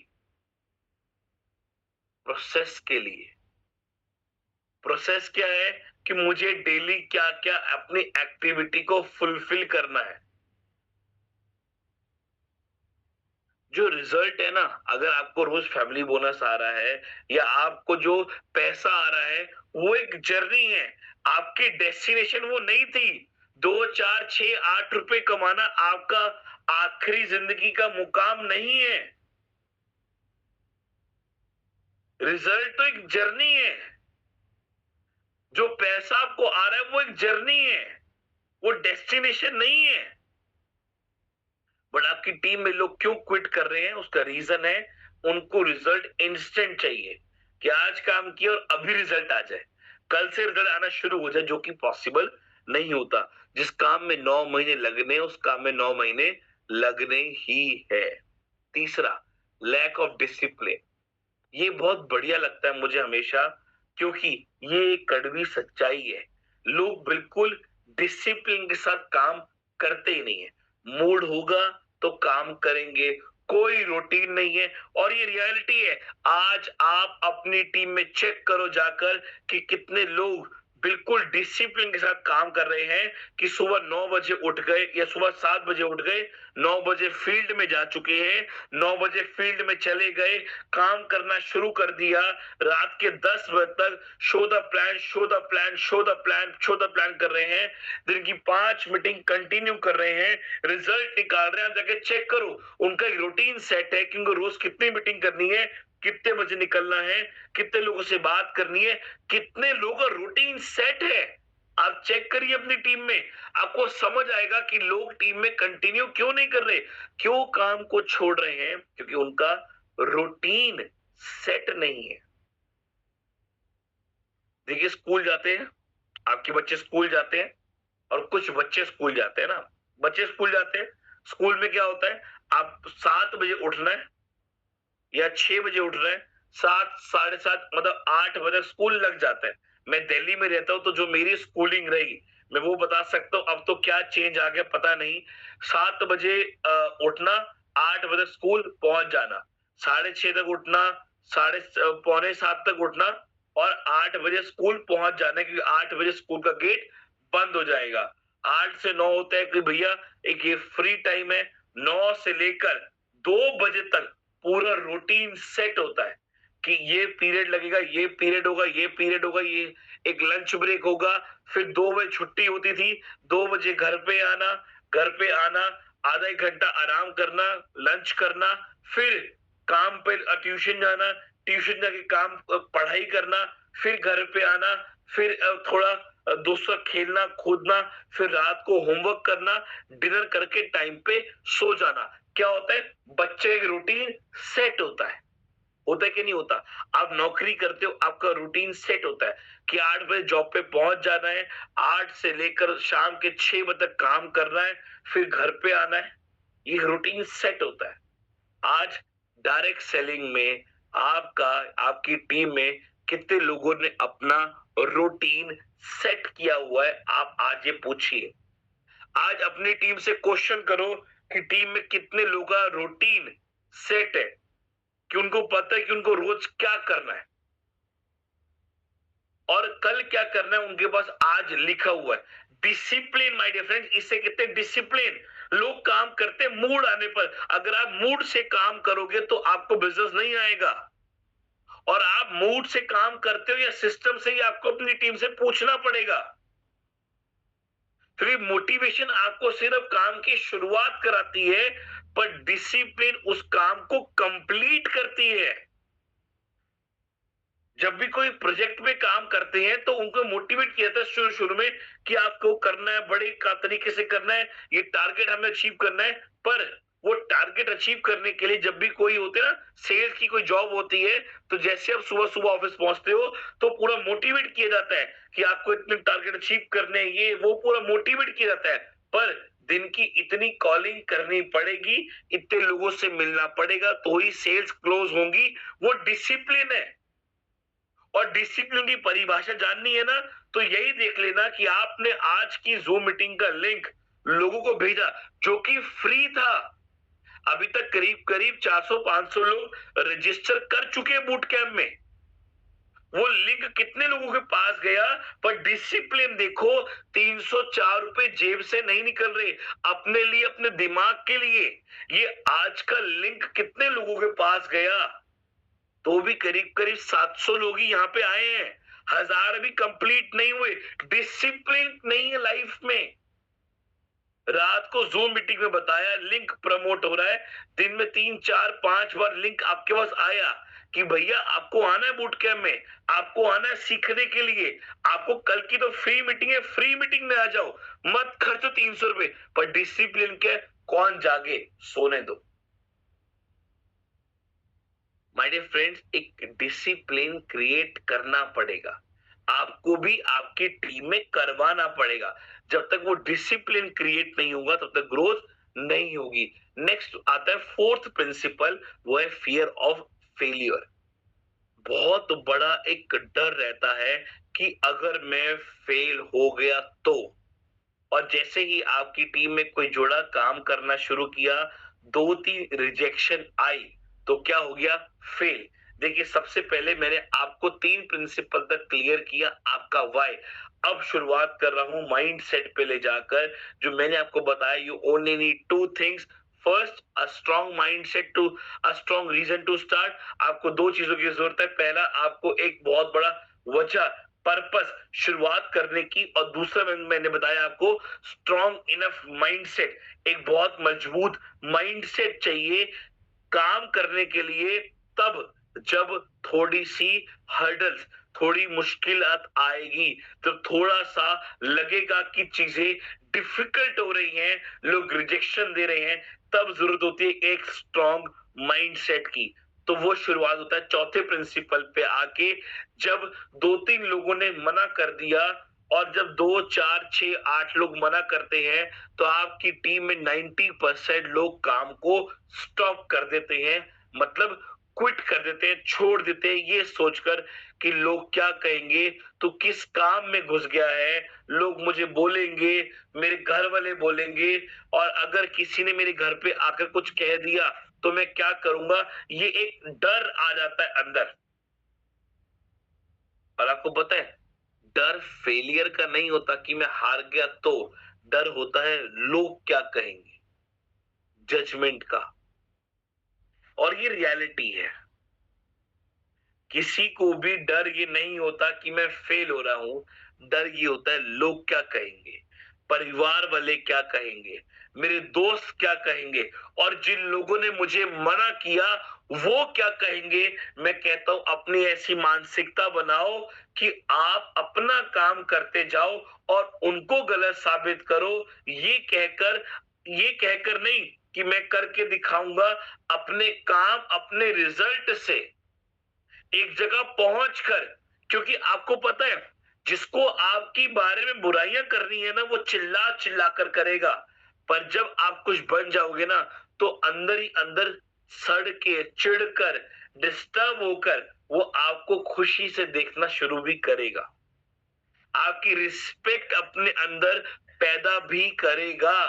प्रोसेस के लिए। प्रोसेस क्या है कि मुझे डेली क्या क्या अपनी एक्टिविटी को फुलफिल करना है। जो रिजल्ट है ना, अगर आपको रोज फैमिली बोनस आ रहा है या आपको जो पैसा आ रहा है, वो एक जर्नी है, आपकी डेस्टिनेशन वो नहीं थी। 2, 4, 6, 8 रुपए कमाना आपका आखिरी जिंदगी का मुकाम नहीं है। रिजल्ट तो एक जर्नी है। जो पैसा आपको आ रहा है वो एक जर्नी है, वो डेस्टिनेशन नहीं है। बट आपकी टीम में लोग क्यों क्विट कर रहे हैं? उसका रीजन है उनको रिजल्ट इंस्टेंट चाहिए कि आज काम किया और अभी रिजल्ट आ जाए, कल से रिजल्ट आना शुरू हो जाए, जो कि पॉसिबल नहीं होता। जिस काम में 9 महीने लगने, उस काम में 9 महीने लगने ही है। तीसरा, लैक ऑफ डिसिप्लिन। ये बहुत बढ़िया लगता है मुझे हमेशा, क्योंकि ये एक कड़वी सच्चाई है। लोग बिल्कुल डिसिप्लिन के साथ काम करते ही नहीं है। मूड होगा तो काम करेंगे, कोई रूटीन नहीं है। और ये रियलिटी है। आज आप अपनी टीम में चेक करो जाकर कि कितने लोग बिल्कुल डिसिप्लिन के साथ काम कर रहे हैं कि सुबह 9 बजे उठ गए या सुबह 7 बजे उठ गए, 9 बजे फील्ड में जा चुके हैं, 9 बजे फील्ड में चले गए, काम करना शुरू कर दिया, रात के 10 बजे तक show the plan, show the plan, show the plan, show the plan कर रहे हैं। दिन की 5 मीटिंग कंटिन्यू कर रहे हैं, रिजल्ट निकाल रहे हैं। आप जाके चेक करो, उनका एक रूटीन सेट है कि उनको रोज कितनी मीटिंग करनी है, कितने बजे निकलना है, कितने लोगों से बात करनी है, कितने लोगों का रूटीन सेट है। आप चेक करिए अपनी टीम में, आपको समझ आएगा कि लोग टीम में कंटिन्यू क्यों नहीं कर रहे, क्यों काम को छोड़ रहे हैं, क्योंकि उनका रूटीन सेट नहीं है। देखिए स्कूल जाते हैं, आपके बच्चे स्कूल जाते हैं और कुछ बच्चे स्कूल जाते हैं ना, बच्चे स्कूल जाते हैं, स्कूल में क्या होता है, आप 7 बजे उठना है या 6 बजे उठ रहे हैं, 7 साढ़े 7 मतलब 8 बजे स्कूल लग जाता है। मैं दिल्ली में रहता हूँ तो जो मेरी स्कूलिंग रही मैं वो बता सकता हूँ, अब तो क्या चेंज आ गया पता नहीं। 7 बजे उठना, 8 बजे स्कूल पहुंच जाना, 6:30 तक उठना, साढ़े पौने 7 तक उठना और 8 बजे स्कूल पहुंच जाना है, क्योंकि 8 बजे स्कूल का गेट बंद हो जाएगा। 8 से 9 होता है कि भैया एक ये फ्री टाइम है, 9 से लेकर 2 बजे तक पूरा रूटीन सेट होता है कि ये पीरियड लगेगा, ये पीरियड होगा, ये पीरियड होगा, ये एक लंच ब्रेक होगा, फिर 2 बजे छुट्टी होती थी, 2 बजे घर पे आना, घर पे आना, आधा एक घंटा आराम करना, लंच करना, फिर काम पे ट्यूशन जाना, ट्यूशन जाके काम पढ़ाई करना, फिर घर पे आना, फिर थोड़ा दोस्तों से खेलना कूदना, फिर रात को होमवर्क करना, डिनर करके टाइम पे सो जाना। क्या होता है, बच्चे का रूटीन सेट होता है कि नहीं होता? आप नौकरी करते हो, आपका रूटीन सेट होता है कि 8 बजे जॉब पे पहुंच जाना है, 8 से लेकर शाम के 6 बजे तक काम करना है, फिर घर पे आना है, ये रूटीन सेट होता है। आज डायरेक्ट सेलिंग में आपका आपकी टीम में कितने लोगों ने अपना रूटीन सेट किया हुआ है, आप आज ये पूछिए। आज अपनी टीम से क्वेश्चन करो कि टीम में कितने लोगों का रूटीन सेट है, कि उनको पता है कि उनको रोज क्या करना है और कल क्या करना है, उनके पास आज लिखा हुआ है। डिसिप्लिन माय डियर फ्रेंड्स, इससे कितने डिसिप्लिन लोग काम करते हैं मूड आने पर। अगर आप मूड से काम करोगे तो आपको बिजनेस नहीं आएगा, और आप मूड से काम करते हो या सिस्टम से ही आपको अपनी टीम से पूछना पड़ेगा। फिर मोटिवेशन आपको सिर्फ काम की शुरुआत कराती है, पर डिसिप्लिन उस काम को कंप्लीट करती है। जब भी कोई प्रोजेक्ट में काम करते हैं तो उनको मोटिवेट किया था शुरू शुरू में कि आपको करना है, बड़े का तरीके से करना है, ये टारगेट हमें अचीव करना है। पर वो टारगेट अचीव करने के लिए जब भी कोई होते हैं ना, सेल्स की कोई जॉब होती है, तो जैसे आप सुबह सुबह ऑफिस पहुंचते हो तो पूरा मोटिवेट किया जाता है कि आपको इतने टारगेट अचीव करने हैं, ये वो पूरा मोटिवेट किया जाता है। पर दिन की इतनी कॉलिंग करनी पड़ेगी, इतने लोगों से मिलना पड़ेगा तो ही सेल्स क्लोज होंगी, वो डिसिप्लिन है। और डिसिप्लिन की परिभाषा जाननी है ना, तो यही देख लेना कि आपने आज की जूम मीटिंग का लिंक लोगों को भेजा जो कि फ्री था। अभी तक करीब करीब 400-500 लोग रजिस्टर कर चुके हैं बूट कैंप में। वो लिंक कितने लोगों के पास गया, पर डिसिप्लिन देखो, 304 रुपए जेब से नहीं निकल रहे अपने लिए, अपने दिमाग के लिए। ये आज का लिंक कितने लोगों के पास गया, तो भी करीब करीब 700 लोग ही यहाँ पे आए हैं, 1000 भी कंप्लीट नहीं हुए। डिसिप्लिन नहीं है लाइफ में। रात को जूम मीटिंग में बताया लिंक प्रमोट हो रहा है, दिन में 3-4-5 बार लिंक आपके पास आया कि भैया आपको आना है बूट कैंप में, आपको आना है सीखने के लिए, आपको कल की तो फ्री मीटिंग है, फ्री मीटिंग में आ जाओ, मत खर्चो 300 रुपए। पर डिसिप्लिन के कौन जागे, सोने दो। माय डियर फ्रेंड्स, एक डिसिप्लिन क्रिएट करना पड़ेगा, आपको भी आपकी टीम में करवाना पड़ेगा। जब तक वो डिसिप्लिन क्रिएट नहीं होगा तब तक ग्रोथ नहीं होगी। नेक्स्ट आता है फोर्थ प्रिंसिपल, वो है फियर ऑफ फेलियर। बहुत बड़ा एक डर रहता है कि अगर मैं फेल हो गया तो, और जैसे ही आपकी टीम में कोई जोड़ा काम करना शुरू किया, 2-3 रिजेक्शन आई तो क्या हो गया, फेल। देखिए सबसे पहले मैंने आपको 3 प्रिंसिपल तक क्लियर किया, आपका वाई। अब शुरुआत कर रहा हूं माइंड सेट पे ले जाकर, जो मैंने आपको बताया, you only need 2 things. First, a strong mind set to a strong reason to start. आपको 2 चीजों की जरूरत है। पहला, आपको एक बहुत बड़ा वजह, पर्पस शुरुआत करने की, और दूसरा मैंने बताया आपको स्ट्रॉन्ग इनफ माइंडसेट, एक बहुत मजबूत माइंडसेट चाहिए काम करने के लिए, तब जब थोड़ी सी हर्डल्स, थोड़ी मुश्किलात आएगी, जब थोड़ा सा लगेगा कि चीजें डिफिकल्ट हो रही हैं, लोग रिजेक्शन दे रहे हैं, तब जरूरत होती है एक स्ट्रॉन्ग माइंडसेट की। तो वो शुरुआत होता है चौथे प्रिंसिपल पे आके, जब 2-3 लोगों ने मना कर दिया, और जब 2, 4, 6, 8 लोग मना करते हैं, तो आपकी टीम में 90% लोग काम को स्टॉप कर देते हैं, मतलब क्विट कर देते हैं, छोड़ देते हैं, ये सोचकर कि लोग क्या कहेंगे, तो किस काम में घुस गया है, लोग मुझे बोलेंगे, मेरे घर वाले बोलेंगे, और अगर किसी ने मेरे घर पे आकर कुछ कह दिया तो मैं क्या करूंगा, ये एक डर आ जाता है अंदर। और आपको पता है, डर फेलियर का नहीं होता कि मैं हार गया, तो डर होता है लोग क्या कहेंगे, जजमेंट का। और ये रियलिटी है, किसी को भी डर ये नहीं होता कि मैं फेल हो रहा हूं, डर ये होता है लोग क्या कहेंगे, परिवार वाले क्या कहेंगे, मेरे दोस्त क्या कहेंगे, और जिन लोगों ने मुझे मना किया वो क्या कहेंगे। मैं कहता हूं अपनी ऐसी मानसिकता बनाओ कि आप अपना काम करते जाओ और उनको गलत साबित करो, ये कहकर नहीं कि मैं करके दिखाऊंगा, अपने काम, अपने रिजल्ट से एक जगह पहुंचकर। क्योंकि आपको पता है, जिसको आपकी बारे में बुराइयां करनी है ना, वो चिल्ला चिल्ला कर करेगा, पर जब आप कुछ बन जाओगे ना, तो अंदर ही अंदर सड़ के, चिढ़कर, डिस्टर्ब होकर वो आपको खुशी से देखना शुरू भी करेगा, आपकी रिस्पेक्ट अपने अंदर पैदा भी करेगा।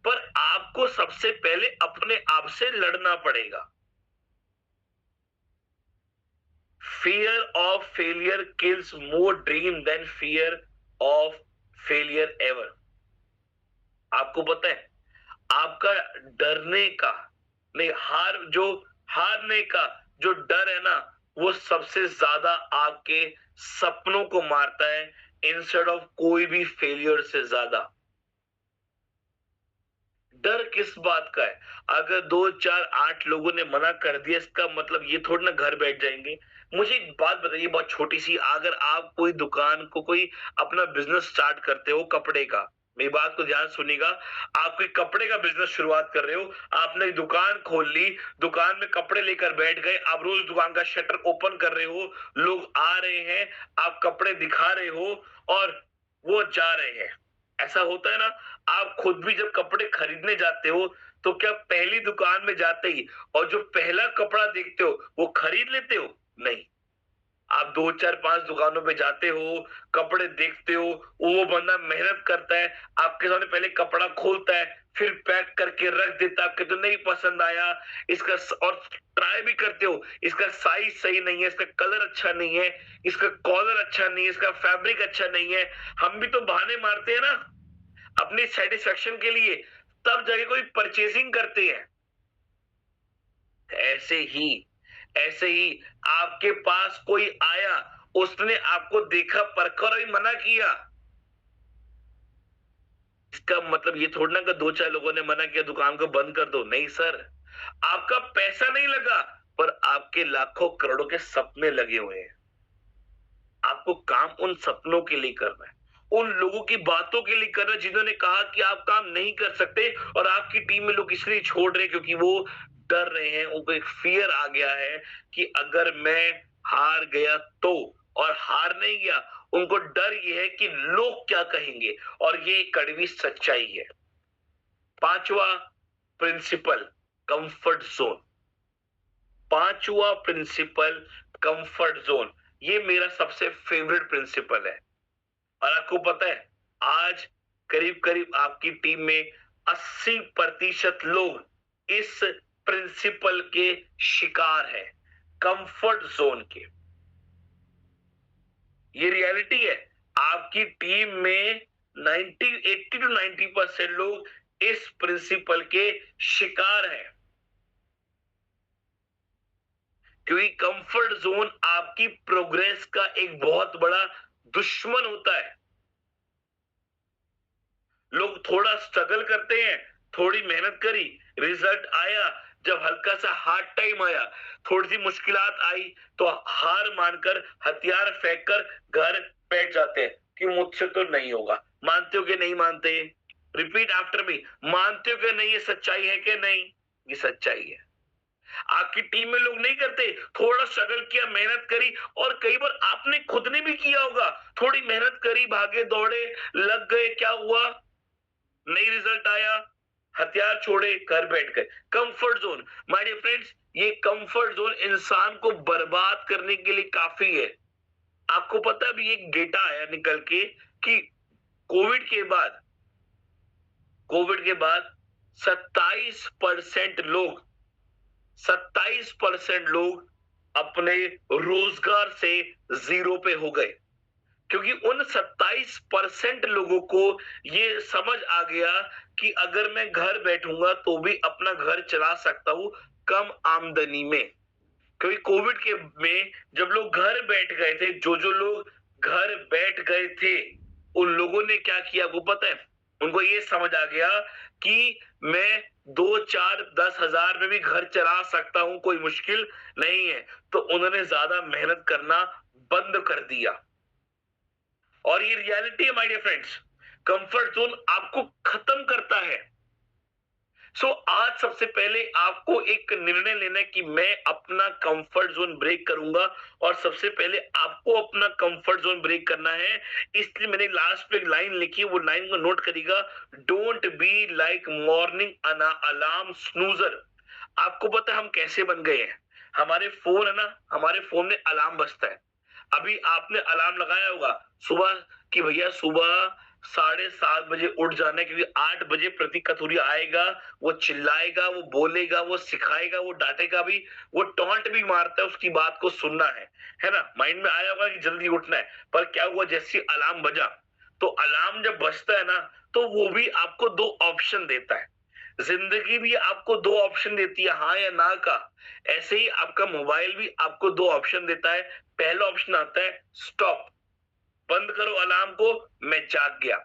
पर आपको सबसे पहले अपने आप से लड़ना पड़ेगा। Fear of failure kills more dream than fear of failure ever. आपको पता है, आपका डरने का नहीं, हारने का जो डर है ना, वो सबसे ज्यादा आपके सपनों को मारता है, इंस्टेड ऑफ कोई भी फेलियर से ज्यादा। डर किस बात का है? अगर 2, 4, 8 लोगों ने मना कर दिया, इसका मतलब ये थोड़ी ना घर बैठ जाएंगे। मुझे एक बात बताइए, बहुत छोटी सी, अगर आप कोई दुकान को, कोई अपना बिजनेस स्टार्ट करते हो कपड़े का, मेरी बात को ध्यान सुनिएगा, आप कोई कपड़े का बिजनेस शुरुआत कर रहे हो, आपने दुकान खोल ली, दुकान में कपड़े लेकर बैठ गए, आप रोज दुकान का शटर ओपन कर रहे हो, लोग आ रहे हैं, आप कपड़े दिखा रहे हो और वो जा रहे हैं, ऐसा होता है ना। आप खुद भी जब कपड़े खरीदने जाते हो, तो क्या पहली दुकान में जाते ही और जो पहला कपड़ा देखते हो वो खरीद लेते हो? नहीं, आप 2, 4, 5 दुकानों पे जाते हो, कपड़े देखते हो, वो बंदा मेहनत करता है, आपके सामने पहले कपड़ा खोलता है, फिर पैक करके रख देता है, आपके तो नहीं पसंद आया, और ट्राई भी करते हो, इसका साइज सही नहीं है, इसका कलर अच्छा नहीं है, इसका कॉलर अच्छा नहीं है, इसका फैब्रिक अच्छा नहीं है। हम भी तो बहाने मारते हैं ना अपनी सेटिस्फेक्शन के लिए, तब जाके कोई परचेजिंग करते हैं। ऐसे ही ऐसे ही आपके पास कोई आया, उसने आपको देखा, परखा और मना किया, इसका मतलब ये थोड़ा ना कि 2, 4 लोगों ने मना किया दुकान को बंद कर दो। नहीं सर, आपका पैसा नहीं लगा, पर आपके लाखों करोड़ों के सपने लगे हुए हैं। आपको काम उन सपनों के लिए करना है, उन लोगों की बातों के लिए करना है जिन्होंने कहा कि आप काम नहीं कर सकते, और आपकी टीम में लोग इसलिए छोड़ रहे हैं क्योंकि वो डर रहे हैं, उनको एक फियर आ गया है कि अगर मैं हार गया तो, और हार नहीं गया, उनको डर ये है कि लोग क्या कहेंगे, और ये एक कड़वी सच्चाई है। पांचवा प्रिंसिपल, कंफर्ट जोन। पांचवा प्रिंसिपल, कंफर्ट जोन, ये मेरा सबसे फेवरेट प्रिंसिपल है। और आपको पता है, आज करीब करीब आपकी टीम में 80% लोग इस प्रिंसिपल के शिकार हैं, कंफर्ट जोन के। ये रियलिटी है, आपकी टीम में 80 to 90% लोग इस प्रिंसिपल के शिकार हैं, क्योंकि कंफर्ट जोन आपकी प्रोग्रेस का एक बहुत बड़ा दुश्मन होता है। लोग थोड़ा स्ट्रगल करते हैं, थोड़ी मेहनत करी, रिजल्ट आया, जब हल्का सा हार्ड टाइम आया, थोड़ी सी मुश्किलात आई, तो हार मानकर हथियार फेंक कर घर बैठ जाते हैं कि मुझसे तो नहीं होगा। मानते हो कि नहीं मानते? रिपीट आफ्टर मी, मानते हो कि नहीं ये सच्चाई है कि नहीं? ये सच्चाई है। आपकी टीम में लोग नहीं करते, थोड़ा स्ट्रगल किया, मेहनत करी, और कई बार आपने खुद ने भी किया होगा, थोड़ी मेहनत करी, भागे दौड़े, लग गए, क्या हुआ? नहीं रिजल्ट आया, हथियार छोड़े, घर बैठ गए। Comfort zone, my dear friends, ये कंफर्ट जोन इंसान को बर्बाद करने के लिए काफी है। आपको पता है अभी एक डेटा आया निकल के कि कोविड के बाद कोविड के बाद 27% लोग 27% लोग अपने रोजगार से जीरो पे हो गए, क्योंकि उन 27% लोगों को ये समझ आ गया कि अगर मैं घर बैठूंगा तो भी अपना घर चला सकता हूं कम आमदनी में। क्योंकि कोविड के में जब लोग घर बैठ गए थे, जो लोग घर बैठ गए थे, उन लोगों ने क्या किया वो पता है? उनको ये समझ आ गया कि मैं 2, 4, 10 हजार में भी घर चला सकता हूं, कोई मुश्किल नहीं है। तो उन्होंने ज्यादा मेहनत करना बंद कर दिया। और ये रियलिटी है my dear friends, comfort zone आपको खत्म करता है। आज सबसे पहले आपको एक निर्णय लेना है कि मैं अपना कंफर्ट जोन ब्रेक करूंगा, और सबसे पहले आपको अपना कंफर्ट जोन ब्रेक करना है। इसलिए मैंने लास्ट पे एक लाइन लिखी है, वो लाइन को नोट करिएगा, don't be like morning alarm snoozer. आपको पता है हम कैसे बन गए हैं? हमारे फोन है ना, हमारे फोन में अलार्म बजता है। अभी आपने अलार्म लगाया होगा सुबह कि भैया सुबह 7:30 बजे उठ जाना है, क्योंकि 8 बजे प्रतीक कथूरिया आएगा, वो चिल्लाएगा, वो बोलेगा, वो सिखाएगा, वो डांटेगा भी, वो टॉन्ट भी मारता है, उसकी बात को सुनना है ना? माइंड में आया होगा कि जल्दी उठना है, पर क्या हुआ जैसे अलार्म बजा, तो अलार्म जब बजता है ना, तो वो भी आपको 2 ऑप्शन देता है। जिंदगी भी आपको 2 ऑप्शन देती है, हाँ या ना का। ऐसे ही आपका मोबाइल भी आपको 2 ऑप्शन देता है। पहला ऑप्शन आता है स्टॉप, बंद करो अलार्म को, मैं जाग गया।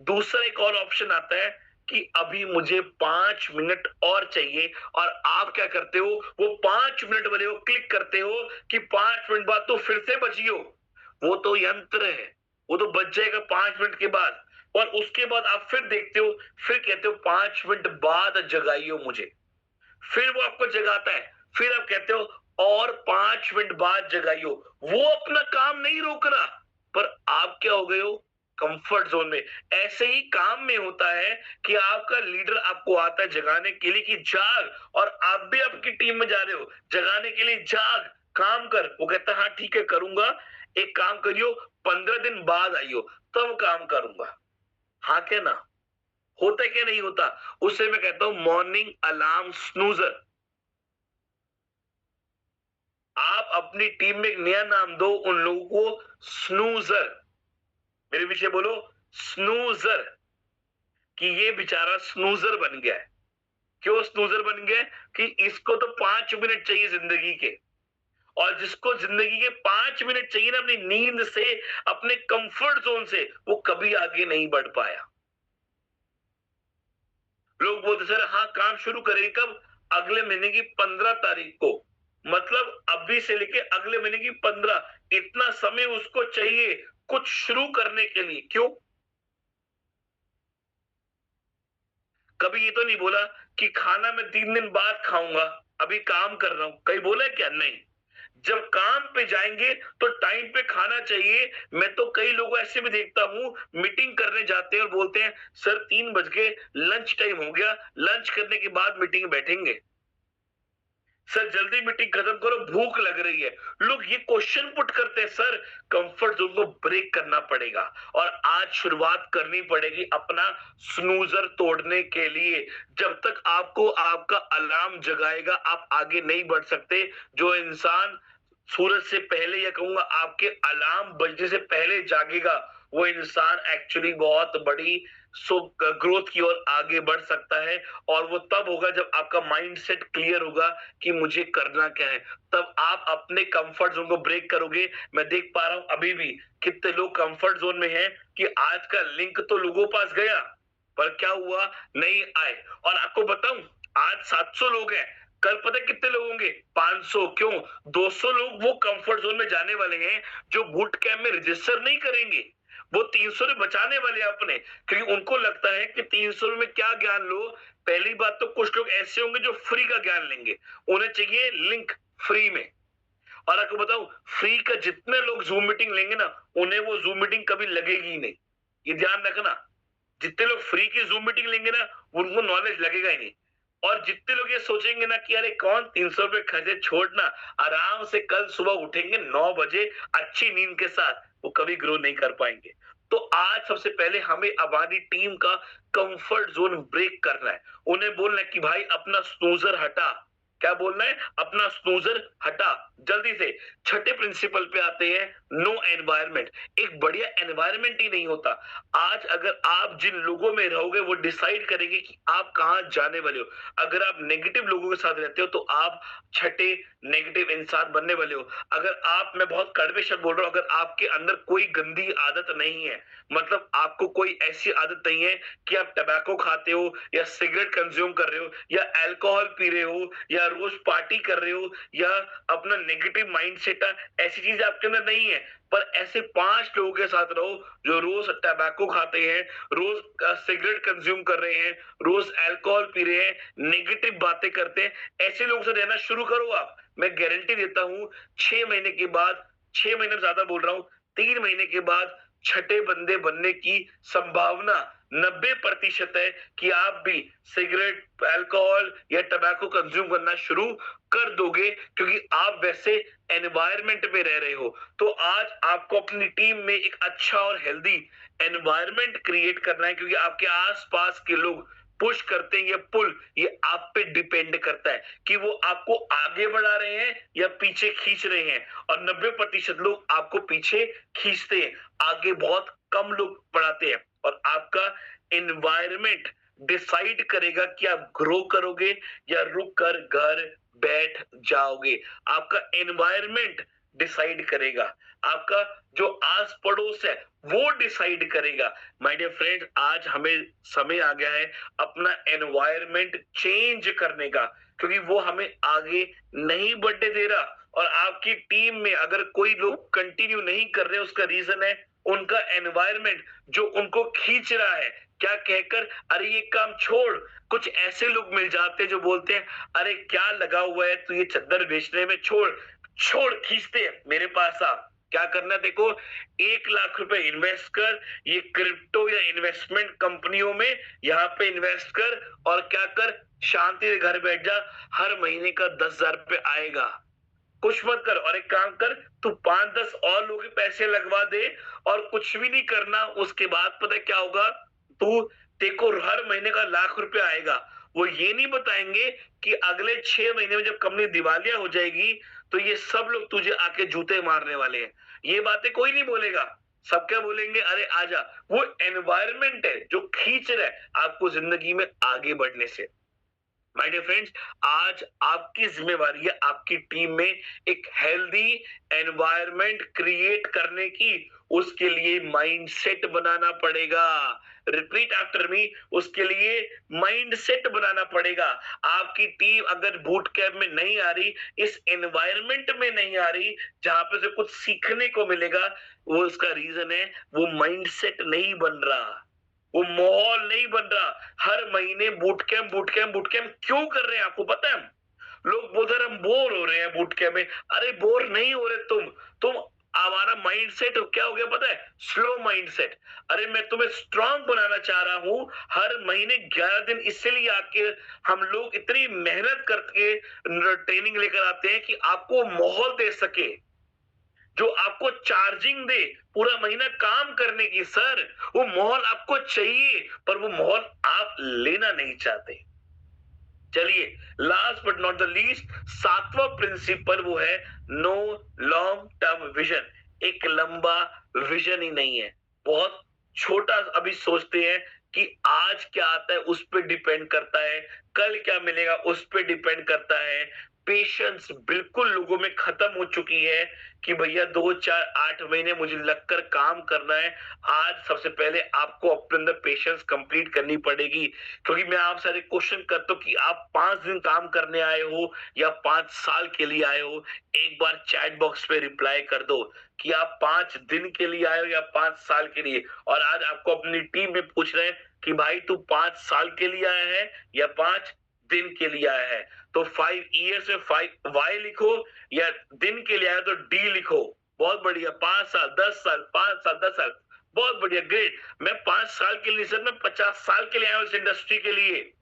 दूसरा एक और ऑप्शन आता है कि अभी मुझे 5 मिनट और चाहिए, और आप क्या करते हो, वो 5 मिनट वाले को क्लिक करते हो कि 5 मिनट बाद तो फिर से बजियो। वो तो यंत्र है, वो तो बच जाएगा 5 मिनट के बाद, और उसके बाद आप फिर देखते हो, फिर कहते हो 5 मिनट बाद जगाइयो मुझे, फिर वो आपको जगाता है, फिर आप कहते हो और 5 मिनट बाद जगाइयो। वो अपना काम नहीं रोक रहा, पर आप क्या हो गए हो? कंफर्ट जोन में। ऐसे ही काम में होता है कि आपका लीडर आपको आता है जगाने के लिए कि जाग, और आप भी आपकी टीम में जा रहे हो जगाने के लिए, जाग, काम कर। वो कहता है हाँ ठीक है करूंगा, एक काम करियो 15 दिन बाद आइयो, तब काम करूंगा। हाँ क्या ना? होता क्या नहीं होता? उसे मैं कहता हूं मॉर्निंग अलार्म स्नूजर। आप अपनी टीम में एक नया नाम दो उन लोगों को, स्नूजर। मेरे पीछे बोलो स्नूजर, कि ये बेचारा स्नूजर बन गया है। क्यों स्नूजर बन गया? कि इसको तो 5 मिनट चाहिए जिंदगी के, और जिसको जिंदगी के 5 मिनट चाहिए ना अपनी नींद से, अपने कंफर्ट जोन से, वो कभी आगे नहीं बढ़ पाया। लोग बोलते सर हाँ काम शुरू करेंगे कब? अगले महीने की 15 तारीख को। मतलब अभी से लेके अगले महीने की 15, इतना समय उसको चाहिए कुछ शुरू करने के लिए। क्यों? कभी ये तो नहीं बोला कि खाना मैं 3 दिन बाद खाऊंगा, अभी काम कर रहा हूं, कहीं बोला है क्या? नहीं। जब काम पे जाएंगे तो टाइम पे खाना चाहिए। मैं तो कई लोग ऐसे भी देखता हूं, मीटिंग करने जाते हैं और बोलते हैं सर 3 बज गए, लंच टाइम हो गया, लंच करने के बाद मीटिंग बैठेंगे। सर जल्दी मीटिंग खत्म करो, भूख लग रही है। लोग ये क्वेश्चन पुट करते हैं। सर कंफर्ट जोन को ब्रेक करना पड़ेगा, और आज शुरुआत करनी पड़ेगी अपना स्नूजर तोड़ने के लिए। जब तक आपको आपका अलार्म जगाएगा आप आगे नहीं बढ़ सकते। जो इंसान सूरज से पहले, या कहूंगा आपके अलार्म बजने से पहले जागेगा, वो इंसान एक्चुअली बहुत बड़ी ग्रोथ की ओर आगे बढ़ सकता है। और वो तब होगा जब आपका माइंडसेट क्लियर होगा कि मुझे करना क्या है, तब आप अपने कंफर्ट जोन को ब्रेक करोगे। मैं देख पा रहा हूं अभी भी कितने लोग कंफर्ट जोन में हैं कि आज का लिंक तो लोगों पास गया, पर क्या हुआ, नहीं आए। और आपको बताऊं आज 700 लोग हैं, कल पता है कितने लोग होंगे? 500 क्यों? 200 लोग वो कंफर्ट जोन में जाने वाले हैं जो बूट कैंप में रजिस्टर नहीं करेंगे। वो 300 ने बचाने वाले हैं अपने, क्योंकि उनको लगता है कि 300 में क्या ज्ञान लो। पहली बात तो कुछ लोग ऐसे होंगे जो फ्री का ज्ञान लेंगे, उन्हें चाहिए लिंक फ्री में। और आपको बताऊं, फ्री का जितने लोग जूम मीटिंग लेंगे ना, उन्हें वो जूम मीटिंग कभी लगेगी ही नहीं। ये ध्यान रखना, जितने लोग फ्री की जूम मीटिंग लेंगे ना, उनको नॉलेज लगेगा ही नहीं। और जितने लोग ये सोचेंगे ना कि अरे कौन 300 रुपए खर्चे छोड़ना, आराम से कल सुबह उठेंगे 9 बजे अच्छी नींद के साथ, वो कभी ग्रो नहीं कर पाएंगे। तो आज सबसे पहले हमें हमारी टीम का कंफर्ट जोन ब्रेक करना है। उन्हें बोलना है कि भाई अपना स्नूजर हटा। क्या बोलना है? अपना स्नूजर हटा जल्दी से। छठे प्रिंसिपल पे आते हैं, नो एनवायरमेंट। एक बढ़िया एनवायरमेंट ही नहीं होता। आज अगर आप जिन लोगों में रहोगे वो डिसाइड करेंगे कि आप कहां जाने वाले हो। अगर आप नेगेटिव लोगों के साथ रहते हो तो आप छठे नेगेटिव इंसान बनने वाले हो। अगर आप, मैं बहुत कड़वे शब्द बोल रहा हूं, अगर आपके अंदर कोई गंदी आदत नहीं है, मतलब आपको कोई ऐसी आदत नहीं है कि आप टबैको खाते हो या सिगरेट कंज्यूम कर रहे हो या अल्कोहल पी रहे हो या रोज पार्टी कर रहे हो या अपना नेगेटिव माइंडसेट है, ऐसी चीज आपके अंदर नहीं है, पर ऐसे 5 लोगों के साथ रहो जो रोज टबैको खाते हैं, रोज सिगरेट कंज्यूम कर रहे हैं, रोज अल्कोहल पी रहे हैं, नेगेटिव बातें करते हैं, ऐसे लोगों से रहना शुरू करो आप। मैं गारंटी देता हूं 6 महीने के बाद, 6 महीने में ज्यादा बोल रहा हूं, 3 महीने के बाद छठे बंदे बनने की संभावना 90% है कि आप भी सिगरेट, अल्कोहल या टबैको कंज्यूम करना शुरू कर दोगे, क्योंकि आप वैसे एनवायरनमेंट में रह रहे हो। तो आज आपको अपनी टीम में एक अच्छा और हेल्दी एनवायरनमेंट क्रिएट करना है, क्योंकि आपके आसपास के लोग पुश करते हैं, ये पुल, ये आप पे डिपेंड करता है कि वो आपको आगे बढ़ा रहे हैं या पीछे खींच रहे हैं। और 90% लोग आपको पीछे खींचते हैं, आगे बहुत कम लोग बढ़ाते हैं। और आपका एनवायरनमेंट डिसाइड करेगा कि आप ग्रो करोगे या रुक कर घर बैठ जाओगे। आपका एनवायरनमेंट डिसाइड करेगा, आपका जो आस पड़ोस है वो डिसाइड करेगा। माय डियर फ्रेंड, आज हमें समय आ गया है अपना एनवायरनमेंट चेंज करने का, क्योंकि वो हमें आगे नहीं बढ़ने दे रहा। और आपकी टीम में अगर कोई लोग कंटिन्यू नहीं कर रहे, उसका रीजन है उनका एनवायरनमेंट जो उनको खींच रहा है। क्या कहकर? अरे ये काम छोड़। कुछ ऐसे लोग मिल जाते हैं जो बोलते हैं अरे क्या लगा हुआ है तू ये चद्दर बेचने में, छोड़ छोड़, खींचते हैं मेरे पास आ। क्या करना है देखो, 1 लाख रुपए इन्वेस्ट कर ये क्रिप्टो या इन्वेस्टमेंट कंपनियों में, यहाँ पे इन्वेस्ट कर और क्या कर, शांति से घर बैठ जा, हर महीने का 10,000 रुपए आएगा। कुछ मत कर। और एक काम कर, तू 5-10 और लोगों के पैसे लगवा दे और कुछ भी नहीं करना। उसके बाद पता है क्या होगा, तू, तेको हर महीने का 1 लाख रुपए आएगा। वो ये नहीं बताएंगे कि अगले 6 महीने में जब कंपनी दिवालिया हो जाएगी तो ये सब लोग तुझे आके जूते मारने वाले हैं। ये बातें कोई नहीं बोलेगा। सब क्या बोलेंगे? अरे आजा। वो एनवायरनमेंट है जो खींच रहा है आपको जिंदगी में आगे बढ़ने से। माय डियर फ्रेंड्स, आज आपकी जिम्मेवारी है आपकी टीम में एक हेल्दी एनवायरनमेंट क्रिएट करने की। उसके लिए माइंडसेट बनाना पड़ेगा। रिपीट आफ्टर मी, उसके लिए माइंडसेट बनाना पड़ेगा। आपकी टीम अगर बूट कैंप में नहीं आ रही, इस एनवायरनमेंट में नहीं आ रही जहां पे से कुछ सीखने को मिलेगा, वो उसका रीजन है वो माइंडसेट नहीं बन रहा, वो माहौल नहीं बन रहा। हर महीने boot camp boot camp boot camp क्यों कर रहे हैं आपको पता है? लोग बोलते हैं हम बोर हो रहे हैं बूट कैंप में। अरे बोर नहीं हो रहे तुम हमारा माइंडसेट क्या हो गया पता है? Slow mindset. अरे मैं तुम्हें स्ट्रांग बनाना चाह रहा हूं। हर महीने 11 दिन इसलिए आके हम लोग इतनी मेहनत करके ट्रेनिंग लेकर आते हैं कि आपको माहौल दे सके, जो आपको चार्जिंग दे पूरा महीना काम करने की। सर, वो माहौल आपको चाहिए पर वो माहौल आप लेना नहीं चाहते। चलिए, last but not the least, 7वां प्रिंसिपल वो है नो लॉन्ग टर्म विजन। एक लंबा विजन ही नहीं है, बहुत छोटा अभी सोचते हैं कि आज क्या आता है उस पर डिपेंड करता है, कल क्या मिलेगा उस पर डिपेंड करता है। पेशेंस बिल्कुल लोगों में खत्म हो चुकी है कि भैया 2 4 8 महीने मुझे लगकर काम करना है। आज सबसे पहले आपको अपने अंदर पेशेंस कंप्लीट करनी पड़ेगी, क्योंकि मैं आपसे एक क्वेश्चन करता हूँ कि आप 5 दिन काम करने आए हो या 5 साल के लिए आए हो। एक बार चैट बॉक्स पे रिप्लाई कर दो कि आप 5 दिन के लिए आए हो या 5 साल के लिए। और आज आपको अपनी टीम में पूछ रहे हैं कि भाई तू 5 साल के लिए आया है या 5 दिन के लिए आया है। तो 5 ईयर्स में 5 वाई लिखो, या दिन के लिए आया तो डी लिखो। बहुत बढ़िया। 5 साल, 10 साल, 5 साल, 10 साल, बहुत बढ़िया, ग्रेट। मैं 5 साल के लिए सर, मैं 50 साल के लिए आया हूं इस इंडस्ट्री के लिए।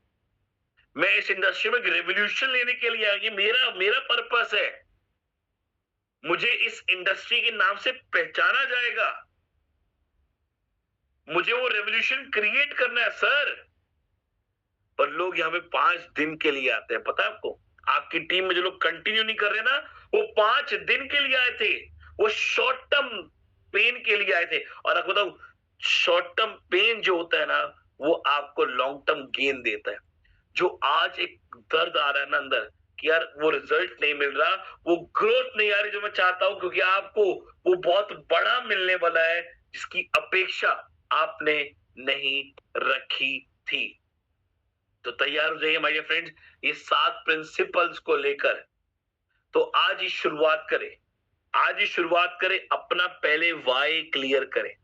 मैं इस इंडस्ट्री में रेवोल्यूशन लेने के लिए आया, ये मेरा मेरा पर्पस है। मुझे इस इंडस्ट्री के नाम से पहचाना जाएगा, मुझे वो रेवोल्यूशन क्रिएट करना है सर। पर लोग यहाँ पे 5 दिन के लिए आते हैं, पता है आपको? आपकी टीम में जो लोग कंटिन्यू नहीं कर रहे ना, वो 5 दिन के लिए आए थे, वो शॉर्ट टर्म पेन के लिए आए थे। और आपको बताऊं, शॉर्ट टर्म पेन जो होता है ना, वो आपको लॉन्ग टर्म गेन देता है। जो आज एक दर्द आ रहा है ना अंदर कि यार वो रिजल्ट नहीं मिल रहा, वो ग्रोथ नहीं आ रही जो मैं चाहता हूं, क्योंकि आपको वो बहुत बड़ा मिलने वाला है जिसकी अपेक्षा आपने नहीं रखी थी। तो तैयार हो जाइए माय डियर फ्रेंड्स, ये 7 प्रिंसिपल्स को लेकर। तो आज ही शुरुआत करें, आज ही शुरुआत करें। अपना पहले वाई क्लियर करें,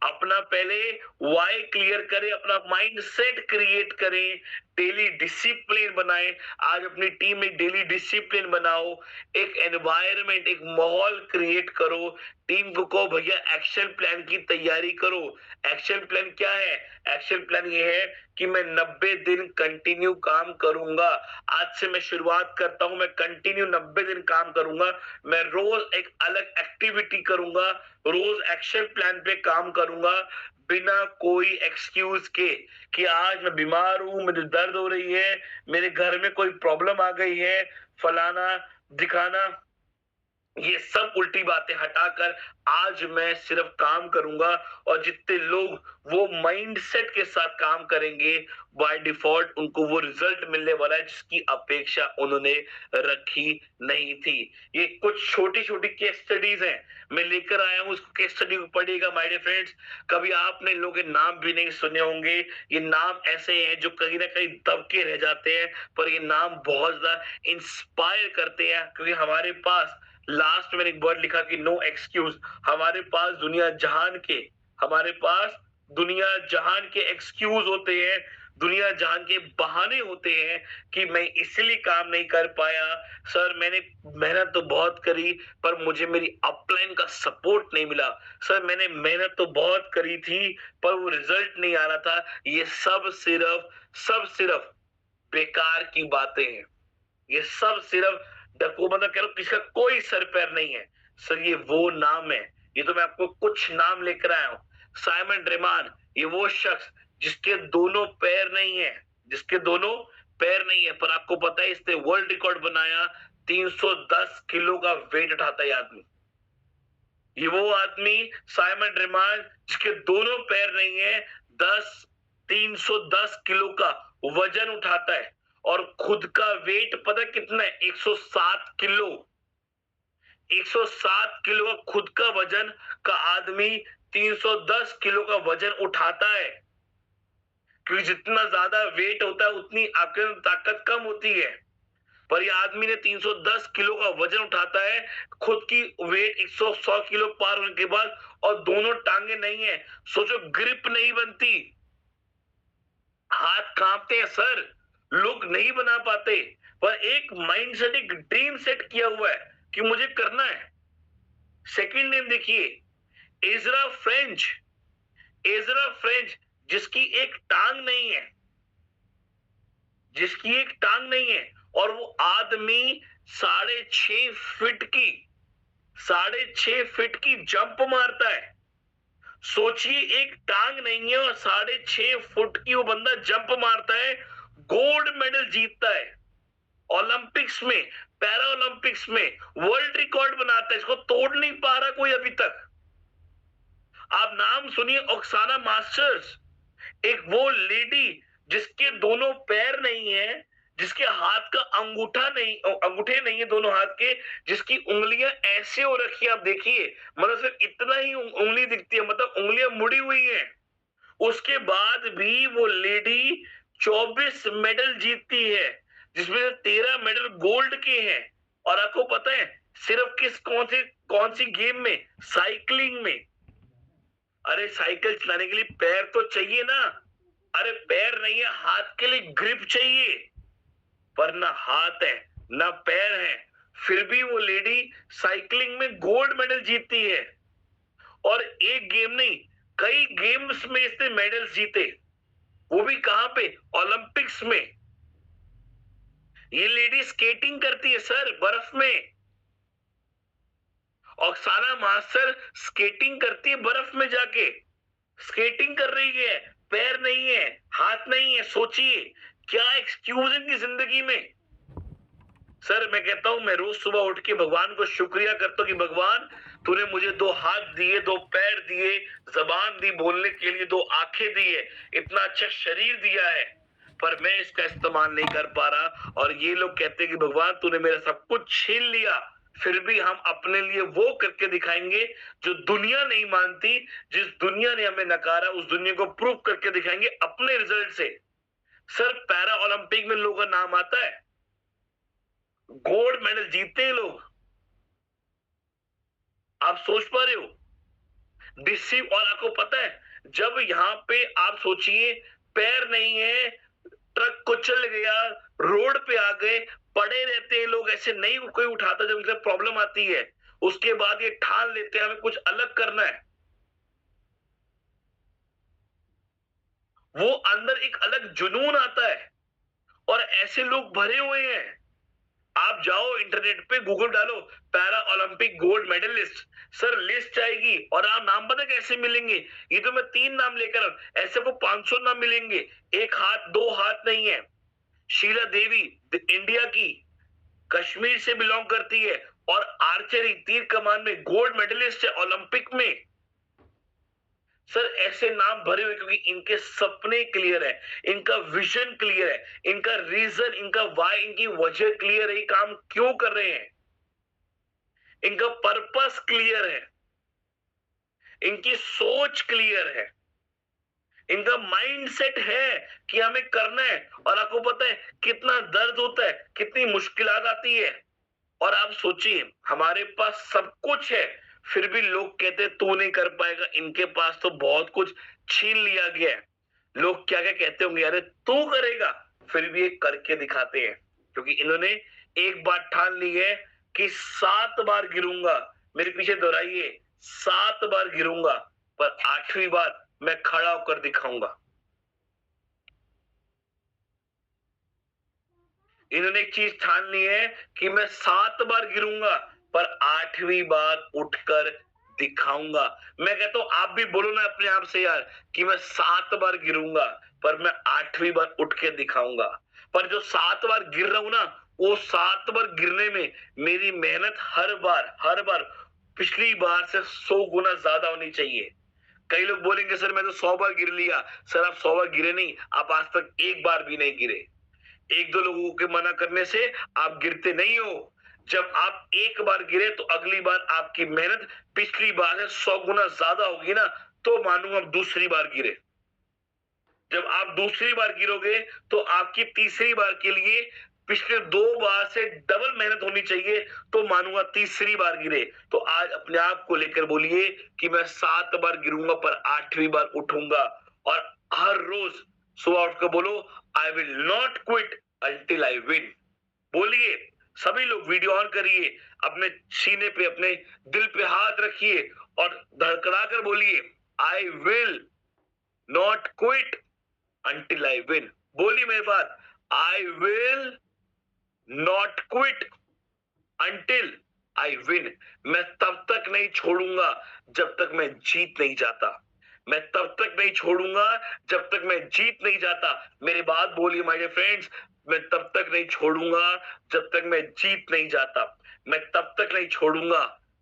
अपना पहले वाई क्लियर करें, अपना माइंड सेट क्रिएट करें, डेली डिसिप्लिन बनाएं। आज अपनी टीम में डेली डिसिप्लिन बनाओ, एक एनवायरनमेंट, एक माहौल क्रिएट करो। टीम को कहो भैया एक्शन प्लान की तैयारी करो। एक्शन प्लान क्या है? एक्शन प्लान ये है कि मैं 90 दिन कंटिन्यू काम करूंगा। आज से मैं शुरुआत करता हूं, मैं कंटिन्यू 90 दिन काम करूंगा। मैं रोज एक अलग एक्टिविटी करूंगा, रोज एक्शन प्लान पे काम करूंगा, बिना कोई एक्सक्यूज के कि आज मैं बीमार हूं, मुझे दर्द हो रही है, मेरे घर में कोई प्रॉब्लम आ गई है, फलाना दिखाना। ये सब उल्टी बातें हटाकर आज मैं सिर्फ काम करूंगा। और जितने लोग वो माइंडसेट के साथ काम करेंगे, बाय डिफॉल्ट उनको वो रिजल्ट मिलने वाला है जिसकी अपेक्षा उन्होंने रखी नहीं थी। ये कुछ छोटी छोटी केस स्टडीज हैं, मैं लेकर आया हूं, उस केस स्टडी को पढ़िएगा माय डियर फ्रेंड्स। कभी आपने इन लोगों के नाम भी नहीं सुने होंगे। ये नाम ऐसे हैं जो कहीं ना कहीं दबके रह जाते हैं, पर ये नाम बहुत ज्यादा इंस्पायर करते हैं, क्योंकि हमारे पास लास्ट में एक वर्ड लिखा कि नो एक्सक्यूज। हमारे पास दुनिया जहान के एक्सक्यूज होते हैं, दुनिया जहान के बहाने होते हैं कि मैं इसलिए काम नहीं कर पाया। सर मैंने मेहनत तो बहुत करी पर मुझे मेरी अपलाइन का सपोर्ट नहीं मिला। सर मैंने मेहनत तो बहुत करी थी पर वो रिजल्ट नहीं आ रहा था। ये सब सिर्फ बेकार की बातें हैं। ये सब सिर्फ डको, मतलब कह लो किसका कोई सर पैर नहीं है। सर ये वो नाम है, ये तो मैं आपको कुछ नाम लेकर आया हूं। साइमन रेमान, ये वो शख्स जिसके दोनों पैर नहीं है, जिसके दोनों पैर नहीं है, पर आपको पता है इसने वर्ल्ड रिकॉर्ड बनाया। 310 किलो का वेट उठाता है आदमी। ये वो आदमी साइमन रेमान जिसके दोनों पैर नहीं है, 310 किलो का वजन उठाता है। और खुद का वेट पता कितना है? 107 किलो। 107 किलो का खुद का वजन का आदमी 310 किलो का वजन उठाता है, क्योंकि जितना ज्यादा वेट होता है उतनी आपके अंदर ताकत कम होती है। पर ये आदमी ने 310 किलो का वजन उठाता है, खुद की वेट 100 किलो पार होने के बाद, और दोनों टांगे नहीं है। सोचो, ग्रिप नहीं बनती, हाथ कांपते हैं सर, लोग नहीं बना पाते। पर एक माइंड सेट, एक ड्रीम सेट किया हुआ है कि मुझे करना है। सेकंड नेम देखिए, एजरा फ्रेंच। एजरा फ्रेंच जिसकी एक टांग नहीं है, जिसकी एक टांग नहीं है, और वो आदमी 6.5 फीट की जंप मारता है। सोचिए, एक टांग नहीं है और 6.5 फुट की वो बंदा जंप मारता है, गोल्ड मेडल जीतता है ओलंपिक्स में, पैरा ओलंपिक्स में, वर्ल्ड रिकॉर्ड बनाता है। इसको तोड़ नहीं पा रहा कोई अभी तक। आप नाम सुनिए, ओक्साना मास्टर्स, एक वो लेडी जिसके दोनों पैर नहीं है, जिसके हाथ का अंगूठे नहीं है दोनों हाथ के, जिसकी उंगलियां ऐसे हो रखी है, आप देखिए, मतलब सिर्फ इतना ही उंगली दिखती है, मतलब उंगलियां मुड़ी हुई हैं। उसके बाद भी वो लेडी 24 मेडल जीतती है, जिसमें से 13 मेडल गोल्ड के हैं। और आपको पता है सिर्फ कौन सी गेम में? साइकिलिंग में। अरे साइकिल चलाने के लिए पैर तो चाहिए ना। अरे पैर नहीं है, हाथ के लिए ग्रिप चाहिए, पर ना हाथ है ना पैर है, फिर भी वो लेडी साइकिलिंग में गोल्ड मेडल जीतती है। और एक गेम नहीं, कई गेम्स में इसने मेडल्स जीते, वो भी कहां पे? ओलंपिक्स में। ये लेडी स्केटिंग करती है सर, बर्फ में। ऑक्साना मास्टर स्केटिंग करती है बर्फ में जाके, स्केटिंग कर रही है, पैर नहीं है, हाथ नहीं है। सोचिए क्या एक्सक्यूज इनकी जिंदगी में। सर मैं कहता हूं, मैं रोज सुबह उठ के भगवान को शुक्रिया करता हूं कि भगवान तूने मुझे 2 हाथ दिए, 2 पैर दिए, जबान दी बोलने के लिए, 2 आंखें दी है, इतना अच्छा शरीर दिया है, पर मैं इसका इस्तेमाल नहीं कर पा रहा। और ये लोग कहते हैं कि भगवान तूने मेरा सब कुछ छीन लिया, फिर भी हम अपने लिए वो करके दिखाएंगे जो दुनिया नहीं मानती। जिस दुनिया ने हमें नकारा, उस दुनिया को प्रूव करके दिखाएंगे अपने रिजल्ट से। सर पैरा ओलंपिक में लोगों का नाम आता है, गोल्ड मेडल जीतते हैं लोग। आप सोच पा रहे हो डिसीव? और आपको पता है जब यहाँ पे आप सोचिए पैर नहीं है, ट्रक कुचल गया, रोड पे आ गए, पड़े रहते हैं लोग, ऐसे नहीं कोई उठाता जब उनसे प्रॉब्लम आती है, उसके बाद ये ठान लेते हैं हमें कुछ अलग करना है। वो अंदर एक अलग जुनून आता है, और ऐसे लोग भरे हुए हैं। आप जाओ इंटरनेट पे, गूगल डालो Paralympic gold medalist, sir list आएगी। और आप नाम पता कैसे मिलेंगे? ये तो मैं 3 नाम लेकर ऐसे को 500 नाम मिलेंगे। 1 हाथ 2 हाथ नहीं है। शीला देवी इंडिया की, कश्मीर से बिलोंग करती है, और आर्चरी तीर कमान में गोल्ड मेडलिस्ट है ओलंपिक में। सर ऐसे नाम भरे हुए क्योंकि इनके सपने क्लियर है, इनका विजन क्लियर है, इनका रीजन, इनका वाई, इनकी वजह क्लियर है, ये काम क्यों कर रहे हैं, इनका पर्पस क्लियर है, इनकी सोच क्लियर है, इनका माइंडसेट है कि हमें करना है। और आपको पता है कितना दर्द होता है, कितनी मुश्किलात आती है। और आप सोचिए हमारे पास सब कुछ है, फिर भी लोग कहते हैं तू नहीं कर पाएगा, इनके पास तो बहुत कुछ छीन लिया गया है। लोग क्या क्या कहते होंगे, अरे तू करेगा, फिर भी ये करके दिखाते हैं, क्योंकि इन्होंने एक बात ठान ली है कि 7 बार गिरूंगा। मेरे पीछे दोहराइए, 7 बार गिरूंगा, पर 8वीं बार मैं खड़ा होकर दिखाऊंगा। इन्होंने एक चीज ठान ली है कि मैं 7 बार गिरूंगा, पर 8वीं बार उठकर दिखाऊंगा। मैं कहता हूं आप भी बोलो ना अपने आप से यार कि मैं 7 बार गिरूंगा, पर मैं 8वीं बार उठ के दिखाऊंगा। पर जो 7 बार गिर रहा हूं ना, वो 7 बार गिरने में मेरी मेहनत हर बार पिछली बार से 100 गुना ज्यादा होनी चाहिए। कई लोग बोलेंगे सर मैं तो 100 बार गिर लिया। सर आप 100 बार गिरे नहीं, आप आज तक एक बार भी नहीं गिरे। 1-2 लोगों के मना करने से आप गिरते नहीं हो। जब आप एक बार गिरे तो अगली बार आपकी मेहनत पिछली बार से 100 गुना ज्यादा होगी ना, तो मानूंगा आप दूसरी बार गिरे। जब आप दूसरी बार गिरोगे तो आपकी तीसरी बार के लिए पिछले 2 बार से डबल मेहनत होनी चाहिए, तो मानूंगा तीसरी बार गिरे। तो आज अपने आप को लेकर बोलिए कि मैं 7 बार गिरूंगा, पर 8वीं बार उठूंगा। और हर रोज सुबह उठकर बोलो I will not quit until I win. बोलिए, सभी लोग वीडियो ऑन करिए, अपने सीने पे, अपने दिल पे हाथ रखिए और धड़कड़ा कर बोलिए I will not quit until I win. बोलिए मेरी बात, I will not quit until I win. मैं तब तक नहीं छोड़ूंगा जब तक मैं जीत नहीं जाता। मैं तब तक नहीं छोड़ूंगा जब तक मैं जीत नहीं जाता। मेरी बात बोलिए माय डियर फ्रेंड्स, मैं तब तक नहीं छोड़ूंगा जब तक मैं जीत नहीं जाता। मैं तब तक नहीं छोड़ूंगा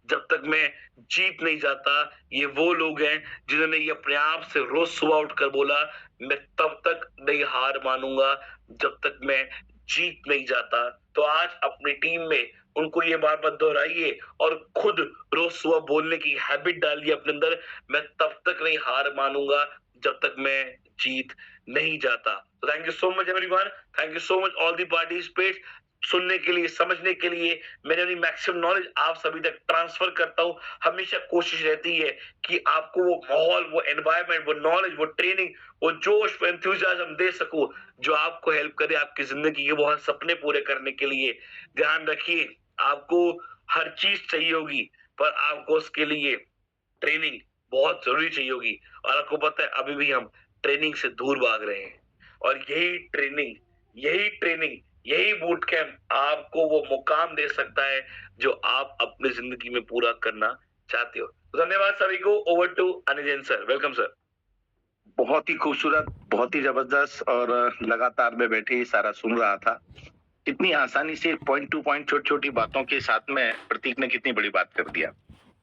जब तक मैं जीत नहीं जाता। ये वो लोग हैं जिन्होंने ये अपने आप से रोज सुबह उठकर बोला मैं तब तक नहीं हार मानूंगा जब तक मैं जीत नहीं जाता। तो आज अपनी टीम में उनको ये बार बार दोहराइए और खुद रोज सुबह बोलने की हैबिट डालिए अपने अंदर, मैं तब तक नहीं हार मानूंगा जब तक मैं जीत नहीं जाता। तो thank you so much everyone, thank you so much all the participates, सुनने के लिए, समझने के लिए। मैंने अपनी मैक्सिमम नॉलेज आप सभी तक ट्रांसफर करता हूँ। हमेशा कोशिश रहती है कि आपको वो माहौल, वो एनवायरनमेंट, वो नॉलेज, वो ट्रेनिंग, वो जोश, वो एंथुसियाज्म दे सकूं जो आपको हेल्प करे आपकी जिंदगी के बहुत सपने पूरे करने के लिए। ध्यान रखिए, आपको हर चीज चाहिए होगी, पर आपको उसके लिए ट्रेनिंग बहुत जरूरी चाहिए होगी। और आपको पता है अभी भी हम ट्रेनिंग से दूर भाग रहे हैं, और यही बूट कैंप आपको वो मुकाम दे सकता है जो आप अपनी जिंदगी में पूरा करना चाहते हो। तो धन्यवाद सभी को। ओवर टू अनिजन सर, वेलकम सर। बहुत ही खूबसूरत, बहुत ही जबरदस्त, और लगातार मैं बैठे ही सारा सुन रहा था। कितनी आसानी से पॉइंट टू पॉइंट छोटी छोटी बातों के साथ में प्रतीक ने कितनी बड़ी बात कर दिया।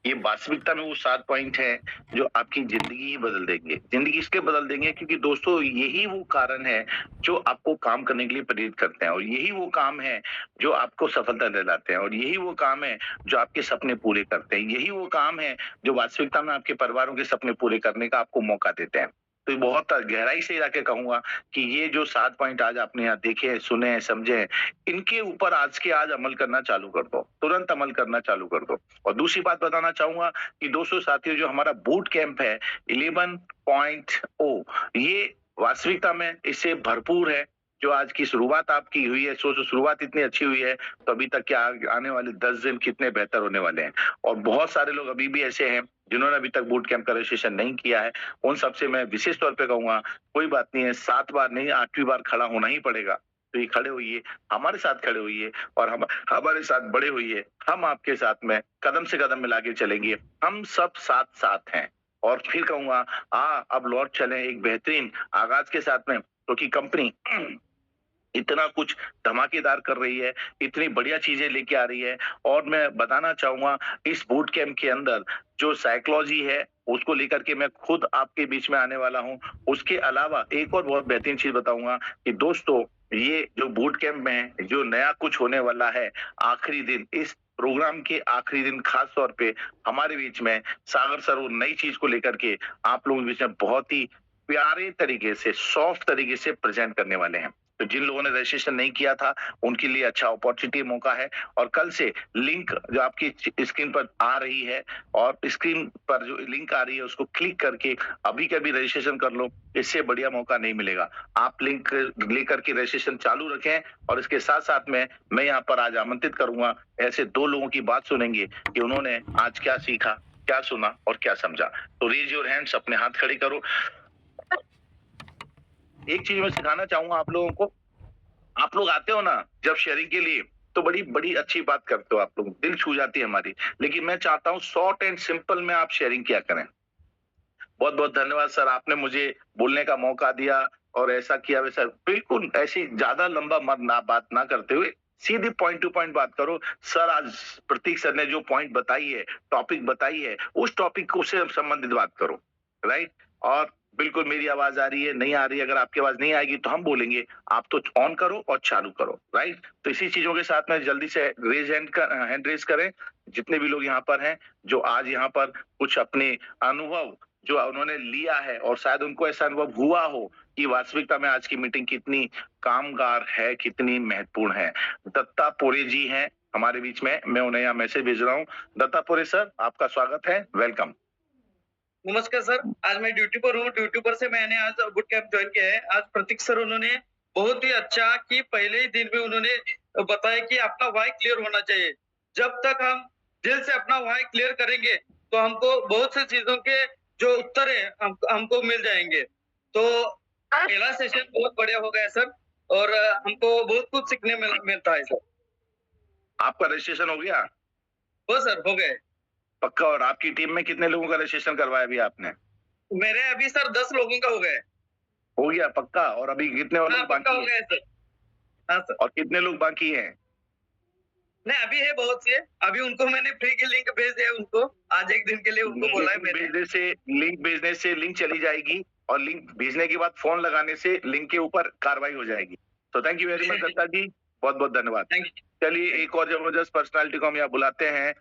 ये वास्तविकता में वो 7 पॉइंट है जो आपकी जिंदगी ही बदल देंगे। जिंदगी इसलिए बदल देंगे क्योंकि दोस्तों यही वो कारण है जो आपको काम करने के लिए प्रेरित करते हैं, और यही वो काम है जो आपको सफलता दिलाते हैं, और यही वो काम है जो आपके सपने पूरे करते हैं। यही वो काम है जो वास्तविकता में आपके परिवारों के सपने पूरे करने का आपको मौका देते हैं। तो बहुत गहराई से जाके कहूंगा कि ये जो 7 पॉइंट आज आपने यहाँ देखे, सुने, समझे, इनके ऊपर आज के आज अमल करना चालू कर दो, तुरंत अमल करना चालू कर दो। और दूसरी बात बताना चाहूंगा कि दोस्तों साथियों, जो हमारा बूट कैंप है 11.0, ये वास्तविकता में इससे भरपूर है। जो आज की शुरुआत आपकी हुई है, सोचो शुरुआत इतनी अच्छी हुई है तो अभी तक क्या आने वाले 10 दिन कितने बेहतर होने वाले हैं। और बहुत सारे लोग अभी भी ऐसे हैं जिन्होंने अभी तक बूट कैंप का रजिस्ट्रेशन नहीं किया है। उन सबसे मैं विशेष तौर पे कहूंगा, कोई बात नहीं है, 7 बार नहीं 8वीं बार खड़ा होना ही पड़ेगा। तो ये खड़े होइए, हमारे साथ खड़े होइए, और हमारे साथ बड़े होइए। हम आपके साथ में कदम से कदम मिला के चलेंगे। हम सब साथ साथ हैं। और फिर कहूंगा, अब लौट चले एक बेहतरीन आगाज के साथ में, क्योंकि कंपनी इतना कुछ धमाकेदार कर रही है, इतनी बढ़िया चीजें लेके आ रही है। और मैं बताना चाहूंगा, इस बूट कैंप के अंदर जो साइकोलॉजी है उसको लेकर के मैं खुद आपके बीच में आने वाला हूं। उसके अलावा एक और बहुत बेहतरीन चीज बताऊंगा कि दोस्तों, ये जो बूट कैंप में जो नया कुछ होने वाला है, आखिरी दिन, इस प्रोग्राम के आखिरी दिन खास तौर पे हमारे बीच में सागर सर वो नई चीज को लेकर के आप लोगों के बीच में बहुत ही प्यारे तरीके से, सॉफ्ट तरीके से प्रेजेंट करने वाले हैं। तो जिन लोगों ने रजिस्ट्रेशन नहीं किया था उनके लिए अच्छा अपॉर्चुनिटी मौका है। और कल से लिंक जो आपकी स्क्रीन पर आ रही है, और स्क्रीन पर जो लिंक आ रही है उसको क्लिक करके अभी का भी रजिस्ट्रेशन कर लो। इससे बढ़िया मौका नहीं मिलेगा। आप लिंक लेकर के रजिस्ट्रेशन चालू रखें। और इसके साथ साथ में मैं यहाँ पर आज आमंत्रित करूंगा, ऐसे 2 लोगों की बात सुनेंगे कि उन्होंने आज क्या सीखा, क्या सुना और क्या समझा। तो रेज योर हैंड्स, अपने हाथ खड़े करो। एक चीज मैं सिखाना चाहूंगा आप लोगों को, आप लोग आते हो ना जब शेयरिंग के लिए, तो बड़ी बड़ी अच्छी बात करते हो आप लोग, दिल छू जाती है हमारी। लेकिन मैं चाहता हूँ शॉर्ट एंड सिंपल में आप शेयरिंग किया करें। बहुत बहुत धन्यवाद सर, आपने मुझे बोलने का मौका दिया और ऐसा किया वैसा। बिल्कुल ऐसी ज्यादा लंबा बात ना करते हुए सीधी पॉइंट टू पॉइंट बात करो। सर, आज प्रतीक सर ने जो पॉइंट बताई है, टॉपिक बताई है, उस टॉपिक को से संबंधित बात करो, राइट। और बिल्कुल मेरी आवाज आ रही है, नहीं आ रही है, अगर आपकी आवाज नहीं आएगी तो हम बोलेंगे, आप तो ऑन करो और चालू करो, राइट। तो इसी चीजों के साथ में जल्दी से हैंड रेज करें जितने भी लोग यहाँ पर हैं, जो आज यहाँ पर कुछ अपने अनुभव जो उन्होंने लिया है, और शायद उनको ऐसा अनुभव हुआ हो कि वास्तविकता में आज की मीटिंग कितनी कामगार है, कितनी महत्वपूर्ण है। दत्तापुरे जी हैं हमारे बीच में, मैं उन्हें यहाँ मैसेज भेज रहा हूँ। दत्तापुरे सर, आपका स्वागत है, वेलकम। नमस्कार सर, आज मैं ड्यूटी पर हूँ। ड्यूटी पर से मैंने आज बूट कैंप ज्वाइन किया है। आज प्रतीक सर उन्होंने बहुत ही अच्छा कि पहले ही दिन में उन्होंने बताया कि अपना वाई क्लियर होना चाहिए। जब तक हम दिल से अपना वाई क्लियर करेंगे तो हमको बहुत सी चीजों के जो उत्तर है हमको मिल जाएंगे। तो पहला सेशन बहुत बढ़िया हो गया सर, और हमको बहुत कुछ सीखने मिलता है सर। आपका रजिस्ट्रेशन हो गया? हो सर, हो गए पक्का। और आपकी टीम में कितने लोगों का रजिस्ट्रेशन करवाया अभी आपने? मेरे अभी सर 10 लोगों का हो गए। हो गया पक्का? और अभी कितने और लोग पक्का हो बाकी गए हैं? सर। हाँ सर। और कितने लोग बाकी हैं? नहीं, अभी है बहुत से। अभी उनको मैंने फ्री की लिंक भेज दिया, उनको आज एक दिन के लिए उनको बोला है मैंने। लिंक भेजने से लिंक चली जाएगी, और लिंक भेजने के बाद फोन लगाने से लिंक के ऊपर कार्रवाई हो जाएगी। तो thank you very much Datta ji. बहुत बहुत धन्यवाद। Thank you. चलिए एक और जबरदस्त पर्सनालिटी को हम यहाँ बुलाते हैं,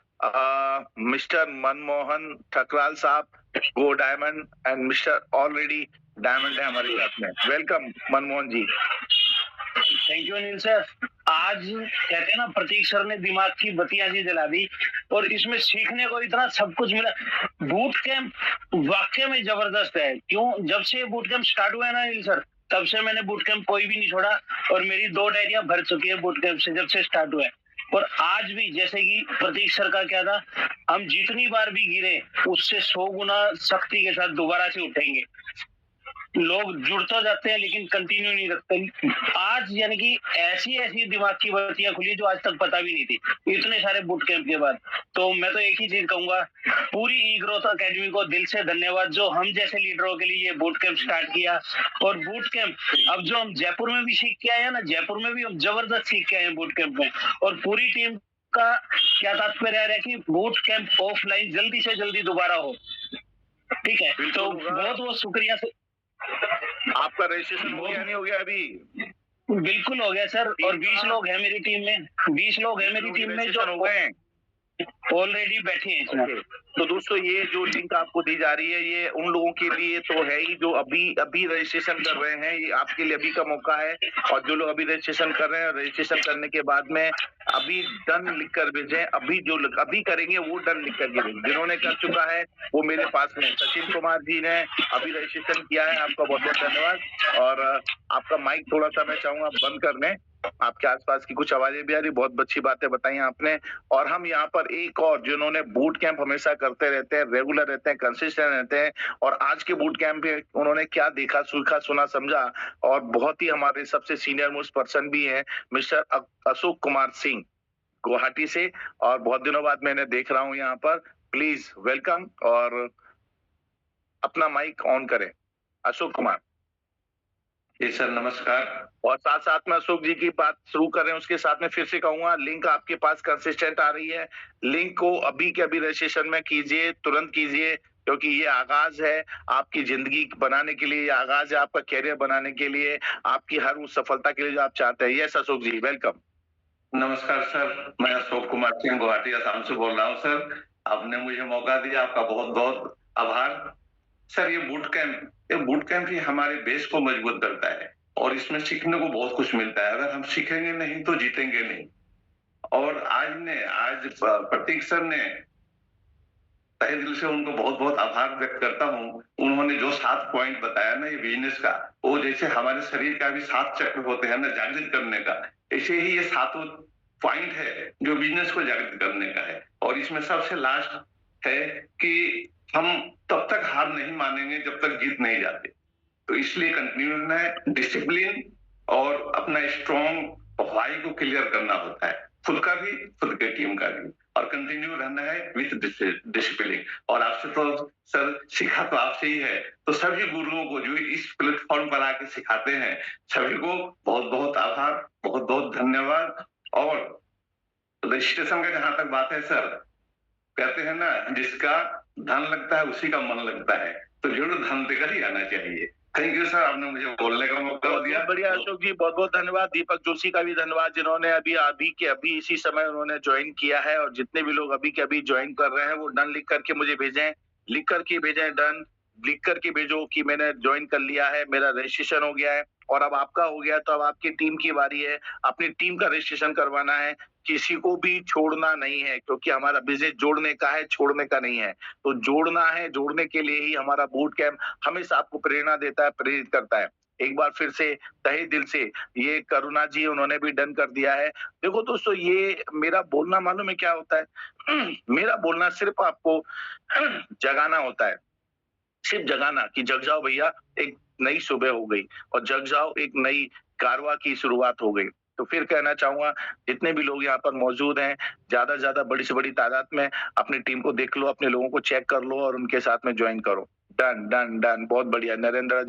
मिस्टर मनमोहन ठकराल साहब, go diamond and mister already diamond है हमारे साथ में। Welcome Manmohan ji. Thank you Anil sir. आज कहते हैं ना, प्रतीक सर ने दिमाग की बत्तियां सी जला दी और इसमें सीखने को इतना सब कुछ मिला। बूट कैंप वाकई में जबरदस्त है। क्यों, जब से बूट कैंप स्टार्ट हुआ है ना अनिल सर, तब से मैंने बूट कैंप कोई भी नहीं छोड़ा और मेरी 2 डायरियां भर चुकी है बूट कैंप से, जब से स्टार्ट हुआ है। और आज भी जैसे कि प्रतीक सर का क्या था, हम जितनी बार भी गिरे उससे 100 गुना शक्ति के साथ दोबारा से उठेंगे। लोग जुड़ तो जाते हैं लेकिन कंटिन्यू नहीं रखते। आज यानी कि ऐसी दिमाग की बत्तियां खुली जो आज तक पता भी नहीं थी इतने सारे बूट कैंप के बाद। तो मैं तो एक ही चीज कहूंगा, पूरी ई ग्रोथ अकेडमी को दिल से धन्यवाद, जो हम जैसे लीडरों के लिए ये बूट कैंप स्टार्ट किया। और बूट कैंप अब जो हम जयपुर में भी सीख के आए हैं ना, जयपुर में भी हम जबरदस्त सीख के आए हैं बूट कैंप में। और पूरी टीम का क्या तात्पर्य है कि बूट कैंप ऑफलाइन जल्दी से जल्दी दोबारा हो। ठीक है, तो बहुत बहुत शुक्रिया सर। आपका रजिस्ट्रेशन हो गया नहीं हो गया अभी? बिल्कुल हो गया सर। और 20 लोग हैं मेरी टीम में, 20 लोग हैं मेरी टीम में जो हो गए हैं, ऑलरेडी बैठे हैं इसमें। तो दोस्तों ये जो लिंक आपको दी जा रही है ये उन लोगों के लिए तो है ही जो अभी रजिस्ट्रेशन कर रहे हैं, ये आपके लिए अभी का मौका है। और जो लोग अभी रजिस्ट्रेशन कर रहे हैं, रजिस्ट्रेशन करने के बाद में अभी डन लिख कर भेजें। अभी जो लोग अभी करेंगे वो डन लिख कर भेजें। जिन्होंने कर चुका है वो मेरे पास में, सचिन कुमार जी ने अभी रजिस्ट्रेशन किया है, आपका बहुत बहुत धन्यवाद। और आपका माइक थोड़ा सा मैं चाहूंगा बंद करने, आपके आसपास की कुछ आवाजें भी आ रही। बहुत अच्छी बातें बताई आपने। और हम यहाँ पर एक और जिन्होंने बूट कैंप हमेशा करते रहते हैं, रेगुलर रहते हैं, कंसिस्टेंट रहते हैं, और आज के बूट कैंप में उन्होंने क्या देखा, सूखा, सुना, समझा, और बहुत ही हमारे सबसे सीनियर मोस्ट पर्सन भी हैं मिस्टर अशोक कुमार सिंह गुवाहाटी से। और बहुत दिनों बाद मैंने देख रहा हूँ यहाँ पर। प्लीज वेलकम और अपना माइक ऑन करें अशोक कुमार जी सर, नमस्कार। और साथ साथ में अशोक जी की बात शुरू कर रहे हैं, उसके साथ में फिर से कहूंगा, लिंक आपके पास कंसिस्टेंट आ रही है, लिंक को अभी के अभी रजिस्ट्रेशन में कीजिए, तुरंत कीजिए, क्योंकि ये आगाज है आपकी जिंदगी बनाने के लिए, ये आगाज है आपका कैरियर बनाने के लिए, आपकी हर उस सफलता के लिए जो आप चाहते हैं। यस अशोक जी, वेलकम। नमस्कार सर, मैं अशोक कुमार सिंह गुवाहाटी असम से बोल रहा हूँ सर। आपने मुझे मौका दिया, आपका बहुत बहुत आभार सर। ये बूट कैंप ही हमारे बेस को मजबूत करता है और इसमें सीखने को बहुत कुछ मिलता है। अगर हम सीखेंगे नहीं तो जीतेंगे नहीं। और आज प्रतीक सर ने, तहे दिल से उनको बहुत बहुत आभार व्यक्त करता हूँ। उन्होंने जो 7 पॉइंट बताया ना ये बिजनेस का, वो जैसे हमारे शरीर का भी 7 चक्र होते हैं ना जागृत करने का, ऐसे ही ये 7 पॉइंट है जो बिजनेस को जागृत करने का है। और इसमें सबसे लास्ट है कि हम तब तक हार नहीं मानेंगे जब तक जीत नहीं जाते। तो इसलिए कंटिन्यू रहना है, डिसिप्लिन और अपना स्ट्रॉन्ग व्हाई को क्लियर करना होता है, खुद का भी खुद के टीम का भी, और कंटिन्यू रहना है विथ डिसिप्लिन। और आपसे तो सर सीखा तो आपसे ही है, तो सभी गुरुओं को जो इस प्लेटफॉर्म पर आके सिखाते हैं सभी को बहुत बहुत आभार, बहुत बहुत धन्यवाद। और रजिस्ट्रेशन का जहां तक बात है सर, कहते हैं ना जिसका धन लगता है उसी का मन लगता है, तो जरूर धन देकर ही आना चाहिए। थैंक यू सर, आपने मुझे बोलने का मौका दिया। बढ़िया अशोक जी, बहुत बहुत धन्यवाद। दीपक जोशी का भी धन्यवाद, जिन्होंने अभी इसी समय उन्होंने ज्वाइन किया है। और जितने भी लोग अभी के अभी ज्वाइन कर रहे हैं वो डन लिख करके मुझे भेजें, लिख करके भेजें, डन लिख करके भेजो कि मैंने ज्वाइन कर लिया है, मेरा रजिस्ट्रेशन हो गया है। और अब आपका हो गया तो अब आपकी टीम की बारी है, अपनी टीम का रजिस्ट्रेशन करवाना है। किसी को भी छोड़ना नहीं है, क्योंकि हमारा बिजनेस जोड़ने का है, छोड़ने का नहीं है। तो जोड़ना है, जोड़ने के लिए ही हमारा बूट कैंप हमेशा आपको प्रेरणा देता है, प्रेरित करता है। एक बार फिर से तहे दिल से ये करुणा जी उन्होंने भी डन कर दिया है। देखो दोस्तों, ये मेरा बोलना मालूम है क्या होता है? मेरा बोलना सिर्फ आपको जगाना होता है, सिर्फ जगाना कि जग जाओ भैया, एक नई सुबह हो गई, और जग जाओ, एक नई कारवा की शुरुआत हो गई। तो फिर कहना चाहूंगा, जितने भी लोग यहाँ पर मौजूद हैं, ज्यादा से ज्यादा बड़ी से बड़ी तादाद में अपनी टीम को देख लो, अपने लोगों को चेक कर लो और उनके साथ में ज्वाइन करो। डन डन डन, बहुत बढ़िया। नरेंद्र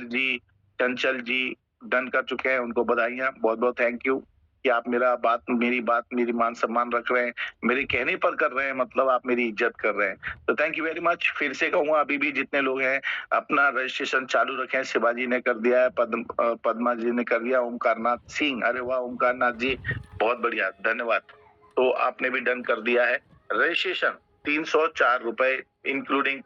जी, चंचल जी डन कर चुके हैं, उनको बधाइयां, बहुत बहुत थैंक यू। कि आप मेरी बात मेरी मान सम्मान रख रहे हैं, मेरे कहने पर कर रहे हैं, मतलब आप मेरी इज्जत कर रहे हैं। तो थैंक यू वेरी मच। फिर से कहूंगा, अभी भी जितने लोग हैं अपना रजिस्ट्रेशन चालू रखें। शिवाजी ने कर दिया है, पद्मा जी ने कर दिया, ओमकार नाथ सिंह, अरे वाह ओमकार नाथ जी, बहुत बढ़िया, धन्यवाद। तो आपने भी डन कर दिया है रजिस्ट्रेशन, 304 रुपए इंक्लूडिंग